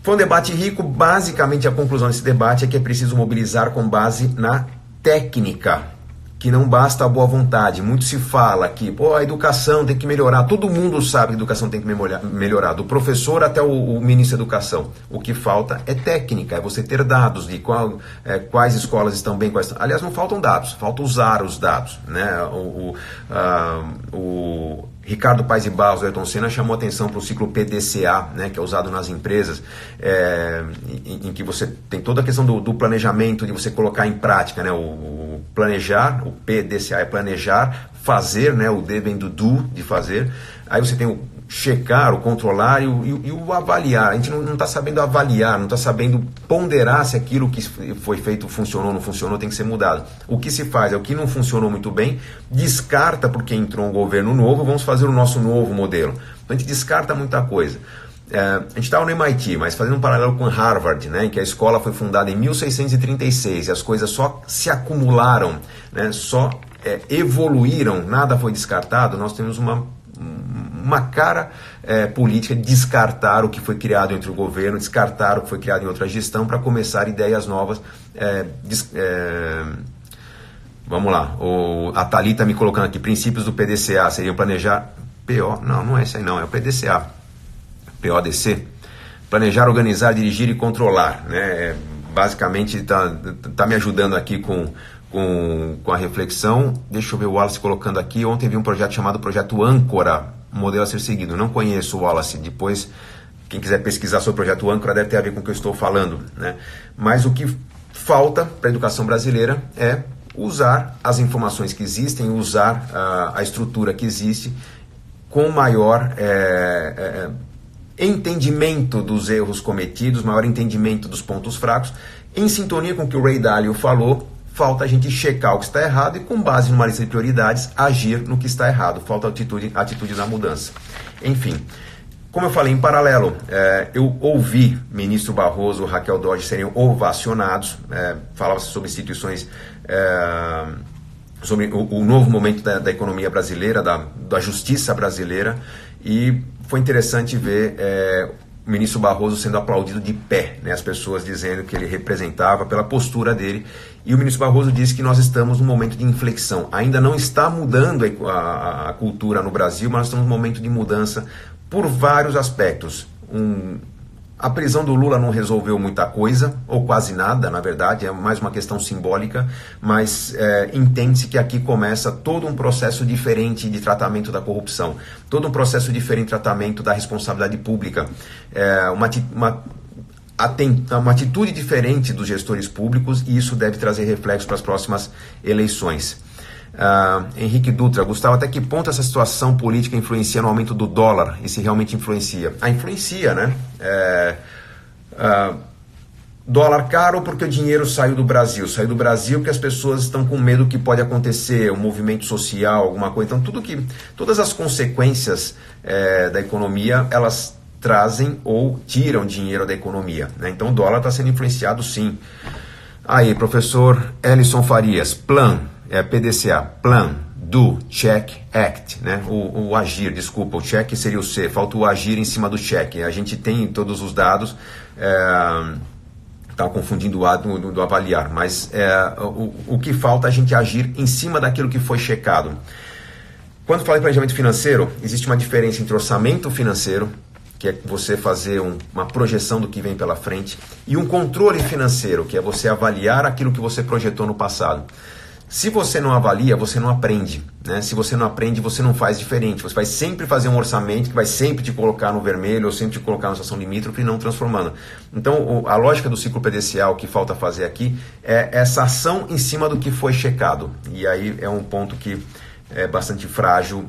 Foi um debate rico. Basicamente, a conclusão desse debate é que é preciso mobilizar com base na técnica, que não basta a boa vontade. Muito se fala que a educação tem que melhorar, todo mundo sabe que a educação tem que melhorar, do professor até o ministro da Educação. O que falta é técnica, é você ter dados de quais escolas estão bem, aliás, não faltam dados, falta usar os dados, né? O Ricardo Paes de Barros, do Ayrton Senna, chamou atenção para o ciclo PDCA, né, que é usado nas empresas, em que você tem toda a questão do planejamento, de você colocar em prática, né, o planejar, o PDCA é planejar, fazer, né, o D vem do do, de fazer, aí você tem o checar, o controlar e o avaliar. A gente não está sabendo avaliar, não está sabendo ponderar se aquilo que foi feito funcionou ou não funcionou, tem que ser mudado. O que se faz é o que não funcionou muito bem, descarta porque entrou um governo novo, vamos fazer o nosso novo modelo. Então a gente descarta muita coisa. A gente estava no MIT, mas fazendo um paralelo com Harvard, né, em que a escola foi fundada em 1636 e as coisas só se acumularam, né, só evoluíram, nada foi descartado. Nós temos uma cara política de descartar o que foi criado entre o governo, descartar o que foi criado em outra gestão para começar ideias novas. Vamos lá, a Thalita me colocando aqui, princípios do PDCA, seriam planejar, não é isso aí não, é o PDCA, PODC, planejar, organizar, dirigir e controlar, né? Basicamente está me ajudando aqui com a reflexão. Deixa eu ver o Wallace colocando aqui. Ontem vi um projeto chamado Projeto Âncora, um modelo a ser seguido. Não conheço o Wallace. Depois, quem quiser pesquisar sobre o Projeto Âncora deve ter a ver com o que eu estou falando, né? Mas o que falta para a educação brasileira é usar as informações que existem, usar a estrutura que existe com maior entendimento dos erros cometidos, maior entendimento dos pontos fracos, em sintonia com o que o Ray Dalio falou. Falta a gente checar o que está errado e, com base numa lista de prioridades, agir no que está errado. Falta a atitude da mudança. Enfim, como eu falei, em paralelo, eu ouvi ministro Barroso, Raquel Dodge serem ovacionados, falava-se sobre instituições, sobre o novo momento da economia brasileira, da justiça brasileira, e foi interessante ver o ministro Barroso sendo aplaudido de pé, né? As pessoas dizendo que ele representava pela postura dele. E o ministro Barroso disse que nós estamos num momento de inflexão. Ainda não está mudando a cultura no Brasil, mas nós estamos num momento de mudança por vários aspectos. A prisão do Lula não resolveu muita coisa, ou quase nada, na verdade, é mais uma questão simbólica, mas entende-se que aqui começa todo um processo diferente de tratamento da corrupção, todo um processo diferente de tratamento da responsabilidade pública, uma atitude diferente dos gestores públicos, e isso deve trazer reflexos para as próximas eleições. Henrique Dutra, Gustavo, até que ponto essa situação política influencia no aumento do dólar, e se realmente influencia? Influencia, né? Dólar caro porque o dinheiro saiu do Brasil porque as pessoas estão com medo que pode acontecer um movimento social, alguma coisa. Então todas as consequências da economia, elas trazem ou tiram dinheiro da economia, né? Então o dólar está sendo influenciado, sim. Aí, professor Ellison Farias, Plan, PDCA, Plan, Do, Check, Act, né? O agir, desculpa, o check seria o C, falta o agir em cima do check. A gente tem todos os dados, estava confundindo o A do avaliar, mas o que falta é a gente agir em cima daquilo que foi checado. Quando fala em planejamento financeiro, existe uma diferença entre orçamento financeiro, que é você fazer uma projeção do que vem pela frente, e um controle financeiro, que é você avaliar aquilo que você projetou no passado. Se você não avalia, você não aprende, né? Se você não aprende, você não faz diferente. Você vai sempre fazer um orçamento que vai sempre te colocar no vermelho ou sempre te colocar na situação limítrofe e não transformando. Então, a lógica do ciclo PDCA, que falta fazer aqui, é essa ação em cima do que foi checado. E aí é um ponto que é bastante frágil,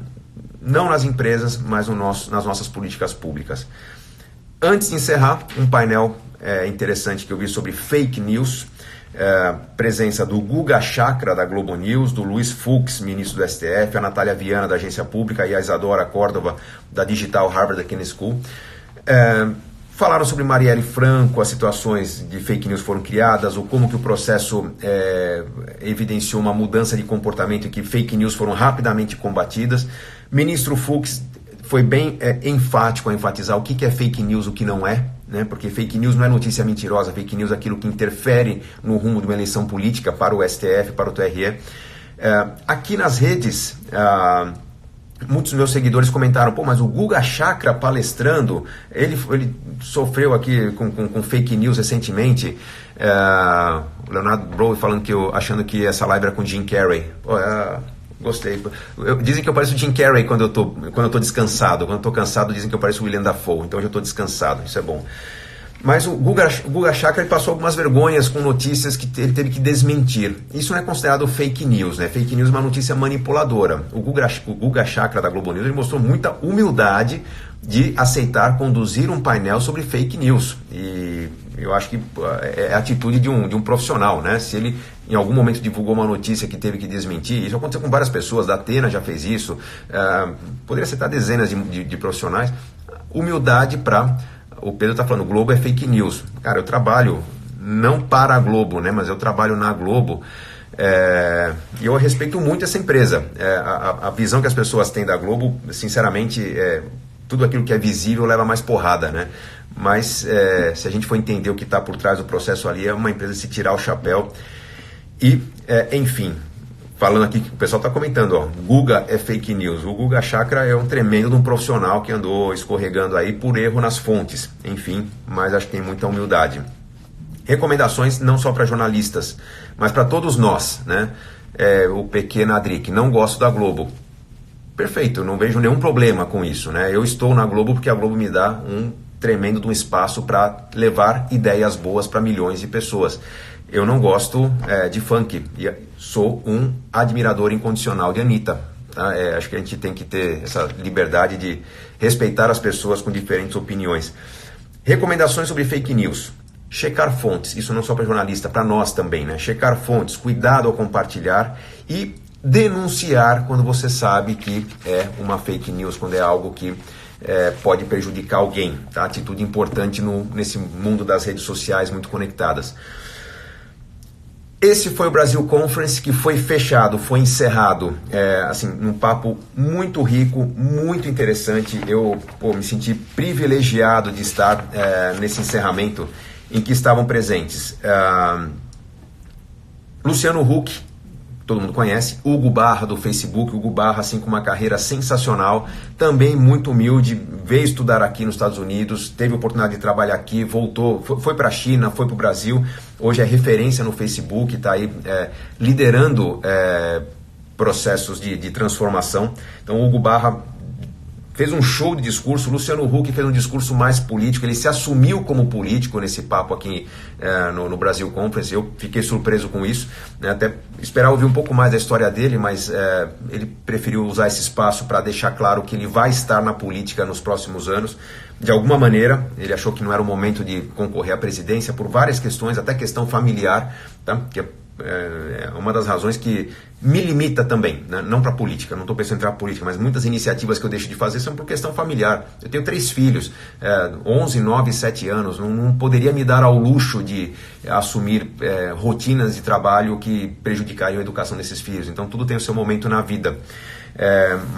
não nas empresas, mas nas nossas políticas públicas. Antes de encerrar, um painel interessante que eu vi sobre fake news. Presença do Guga Chakra da Globo News, do Luiz Fux, ministro do STF, a Natália Viana da Agência Pública e a Isadora Córdova da Digital Harvard Kennedy School. Falaram sobre Marielle Franco, as situações de fake news foram criadas, ou como que o processo evidenciou uma mudança de comportamento e que fake news foram rapidamente combatidas. Ministro Fux foi bem enfático a enfatizar o que é fake news, o que não é, né? Porque fake news não é notícia mentirosa, fake news é aquilo que interfere no rumo de uma eleição política para o STF, para o TRE. Aqui nas redes, muitos dos meus seguidores comentaram, mas o Guga Chakra palestrando, ele sofreu aqui com fake news recentemente. O Leonardo Brown falando achando que essa live era com Jim Carrey. Gostei. Dizem que eu pareço o Jim Carrey quando eu tô descansado. Quando eu tô cansado, dizem que eu pareço o William Dafoe. Então eu já tô descansado, isso é bom. Mas o Guga Chakra ele passou algumas vergonhas com notícias que ele teve que desmentir. Isso não é considerado fake news, né? Fake news é uma notícia manipuladora. O Guga Chakra da Globo News ele mostrou muita humildade de aceitar conduzir um painel sobre fake news. E eu acho que é a atitude de um profissional, né? Se ele em algum momento divulgou uma notícia que teve que desmentir, isso aconteceu com várias pessoas, da Atena já fez isso, poderia citar dezenas de profissionais. Humildade para... O Pedro está falando, Globo é fake news. Cara, eu trabalho não para a Globo, né? Mas eu trabalho na Globo. E eu respeito muito essa empresa. A visão que as pessoas têm da Globo, sinceramente, tudo aquilo que é visível leva mais porrada, né? Mas se a gente for entender o que está por trás do processo ali, é uma empresa de se tirar o chapéu. E, enfim, falando aqui, o pessoal está comentando, Guga é fake news. O Guga Chakra é um tremendo de um profissional que andou escorregando aí por erro nas fontes. Enfim, mas acho que tem muita humildade. Recomendações não só para jornalistas, mas para todos nós, né? O pequeno Adric, não gosto da Globo. Perfeito, não vejo nenhum problema com isso, né? Eu estou na Globo porque a Globo me dá um tremendo de um espaço para levar ideias boas para milhões de pessoas. Eu não gosto de funk e sou um admirador incondicional de Anitta. Tá? Acho que a gente tem que ter essa liberdade de respeitar as pessoas com diferentes opiniões. Recomendações sobre fake news. Checar fontes, isso não só para jornalista, para nós também, né? Checar fontes, cuidado ao compartilhar e denunciar quando você sabe que é uma fake news, quando é algo que pode prejudicar alguém. Tá? Atitude importante nesse mundo das redes sociais muito conectadas. Esse foi o Brasil Conference, que foi fechado, foi encerrado, assim, num papo muito rico, muito interessante. Eu me senti privilegiado de estar nesse encerramento em que estavam presentes Luciano Huck, todo mundo conhece, Hugo Barra do Facebook, Hugo Barra, assim, com uma carreira sensacional, também muito humilde, veio estudar aqui nos Estados Unidos, teve a oportunidade de trabalhar aqui, voltou, foi para a China, foi para o Brasil, hoje é referência no Facebook, está aí liderando processos de transformação. Então o Hugo Barra fez um show de discurso, Luciano Huck fez um discurso mais político, ele se assumiu como político nesse papo aqui no Brasil Conference. Eu fiquei surpreso com isso, né? Até esperar ouvir um pouco mais da história dele, mas ele preferiu usar esse espaço para deixar claro que ele vai estar na política nos próximos anos. De alguma maneira, ele achou que não era o momento de concorrer à presidência por várias questões, até questão familiar, tá? Que é uma das razões que me limita também, né? Não para política, não estou pensando em entrar para política, mas muitas iniciativas que eu deixo de fazer são por questão familiar. Eu tenho 3 filhos, 11, 9 e 7 anos, não poderia me dar ao luxo de assumir rotinas de trabalho que prejudicariam a educação desses filhos, então tudo tem o seu momento na vida.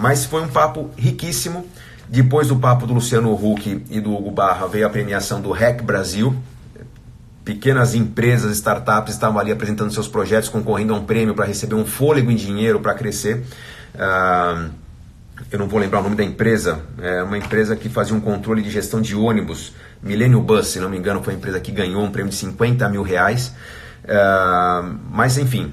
Mas foi um papo riquíssimo. Depois do papo do Luciano Huck e do Hugo Barra veio a premiação do REC Brasil. Pequenas empresas, startups estavam ali apresentando seus projetos, concorrendo a um prêmio para receber um fôlego em dinheiro para crescer. Eu não vou lembrar o nome da empresa, é uma empresa que fazia um controle de gestão de ônibus, Millennium Bus, se não me engano, foi a empresa que ganhou um prêmio de 50 mil reais. Mas enfim,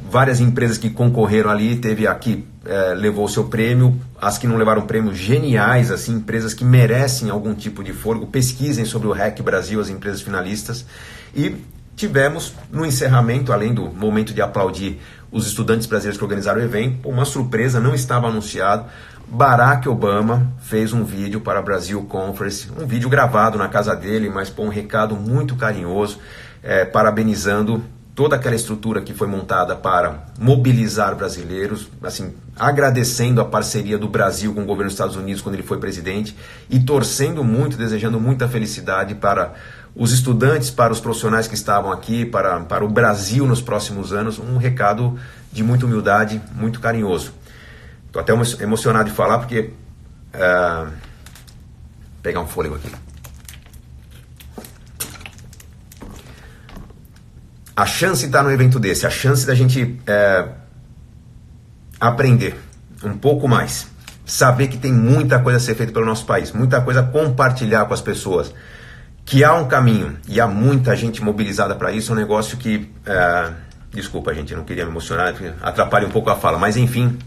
várias empresas que concorreram ali, teve aqui, levou o seu prêmio, as que não levaram prêmio, geniais, assim, empresas que merecem algum tipo de fôlego. Pesquisem sobre o REC Brasil, as empresas finalistas. E tivemos no encerramento, além do momento de aplaudir os estudantes brasileiros que organizaram o evento, uma surpresa, não estava anunciado. Barack Obama fez um vídeo para a Brasil Conference, um vídeo gravado na casa dele, mas um recado muito carinhoso, parabenizando toda aquela estrutura que foi montada para mobilizar brasileiros, assim, agradecendo a parceria do Brasil com o governo dos Estados Unidos quando ele foi presidente e torcendo muito, desejando muita felicidade para os estudantes, para os profissionais que estavam aqui, para o Brasil nos próximos anos. Um recado de muita humildade, muito carinhoso. Estou até emocionado de falar porque... pegar um fôlego aqui. A chance está no evento desse, a chance da gente aprender um pouco mais, saber que tem muita coisa a ser feita pelo nosso país, muita coisa a compartilhar com as pessoas, que há um caminho e há muita gente mobilizada para isso. É um negócio que, desculpa gente, eu não queria me emocionar, atrapalha um pouco a fala, mas enfim,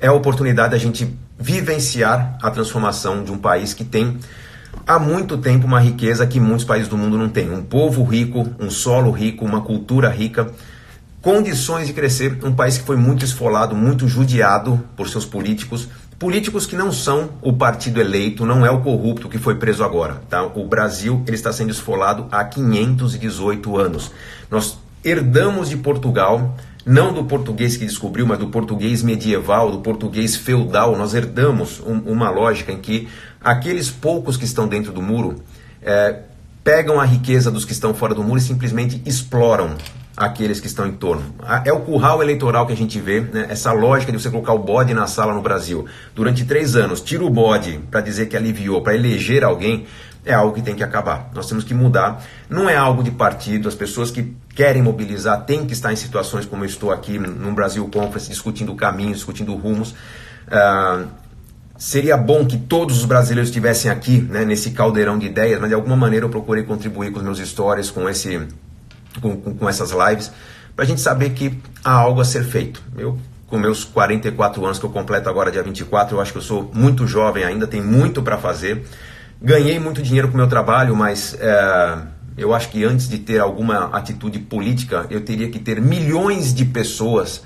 é a oportunidade da gente vivenciar a transformação de um país que tem há muito tempo uma riqueza que muitos países do mundo não têm. Um povo rico, um solo rico, uma cultura rica, condições de crescer. Um país que foi muito esfolado, muito judiado por seus políticos. Políticos que não são o partido eleito, não é o corrupto que foi preso agora. Tá? O Brasil ele está sendo esfolado há 518 anos. Nós herdamos de Portugal, não do português que descobriu, mas do português medieval, do português feudal. Nós herdamos uma lógica em que aqueles poucos que estão dentro do muro pegam a riqueza dos que estão fora do muro e simplesmente exploram aqueles que estão em torno. É o curral eleitoral que a gente vê, né? Essa lógica de você colocar o bode na sala no Brasil. Durante 3 anos, tira o bode para dizer que aliviou, para eleger alguém, é algo que tem que acabar. Nós temos que mudar. Não é algo de partido. As pessoas que querem mobilizar têm que estar em situações como eu estou aqui no Brasil Conference, discutindo caminhos, discutindo rumos. Seria bom que todos os brasileiros estivessem aqui, né, nesse caldeirão de ideias, mas de alguma maneira eu procurei contribuir com os meus stories, com essas lives, para a gente saber que há algo a ser feito. Eu, com meus 44 anos, que eu completo agora dia 24, eu acho que eu sou muito jovem ainda, tem muito para fazer. Ganhei muito dinheiro com o meu trabalho, mas eu acho que antes de ter alguma atitude política, eu teria que ter milhões de pessoas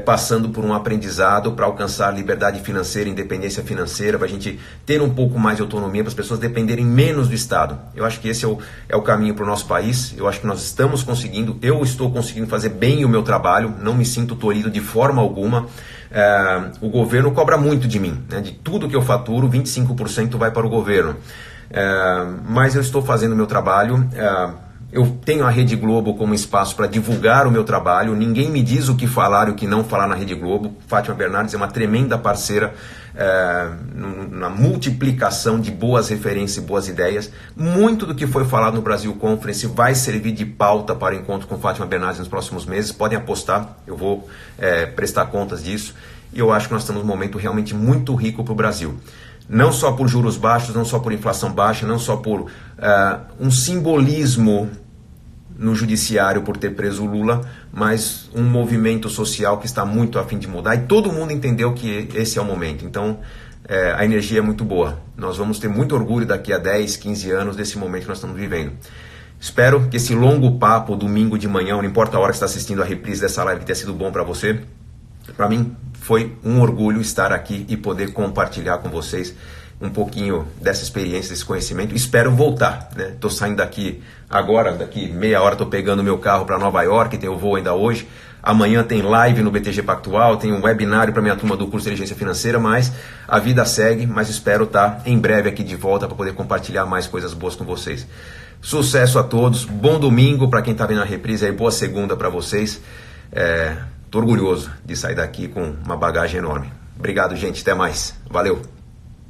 passando por um aprendizado para alcançar liberdade financeira, independência financeira, para a gente ter um pouco mais de autonomia, para as pessoas dependerem menos do Estado. Eu acho que esse é o caminho para o nosso país. Eu acho que nós estamos conseguindo, eu estou conseguindo fazer bem o meu trabalho, não me sinto tolhido de forma alguma. O governo cobra muito de mim, né? De tudo que eu faturo, 25% vai para o governo. Mas eu estou fazendo o meu trabalho. Eu tenho a Rede Globo como espaço para divulgar o meu trabalho. Ninguém me diz o que falar e o que não falar na Rede Globo. Fátima Bernardes é uma tremenda parceira na multiplicação de boas referências e boas ideias. Muito do que foi falado no Brasil Conference vai servir de pauta para o encontro com Fátima Bernardes nos próximos meses. Podem apostar, eu vou prestar contas disso. E eu acho que nós estamos num momento realmente muito rico para o Brasil. Não só por juros baixos, não só por inflação baixa, não só por um simbolismo no judiciário por ter preso o Lula, mas um movimento social que está muito a fim de mudar e todo mundo entendeu que esse é o momento. Então, a energia é muito boa. Nós vamos ter muito orgulho daqui a 10, 15 anos desse momento que nós estamos vivendo. Espero que esse longo papo, domingo de manhã, não importa a hora que você está assistindo a reprise dessa live, que tenha sido bom para você. Para mim, foi um orgulho estar aqui e poder compartilhar com vocês um pouquinho dessa experiência, desse conhecimento. Espero voltar, né? Tô saindo daqui agora, daqui meia hora tô pegando meu carro para Nova York, tem o voo ainda hoje. Amanhã tem live no BTG Pactual, tem um webinário para minha turma do curso de Inteligência Financeira, mas a vida segue, mas espero estar em breve aqui de volta para poder compartilhar mais coisas boas com vocês. Sucesso a todos, bom domingo para quem está vendo a reprise aí, boa segunda para vocês. Tô orgulhoso de sair daqui com uma bagagem enorme. Obrigado, gente, até mais. Valeu!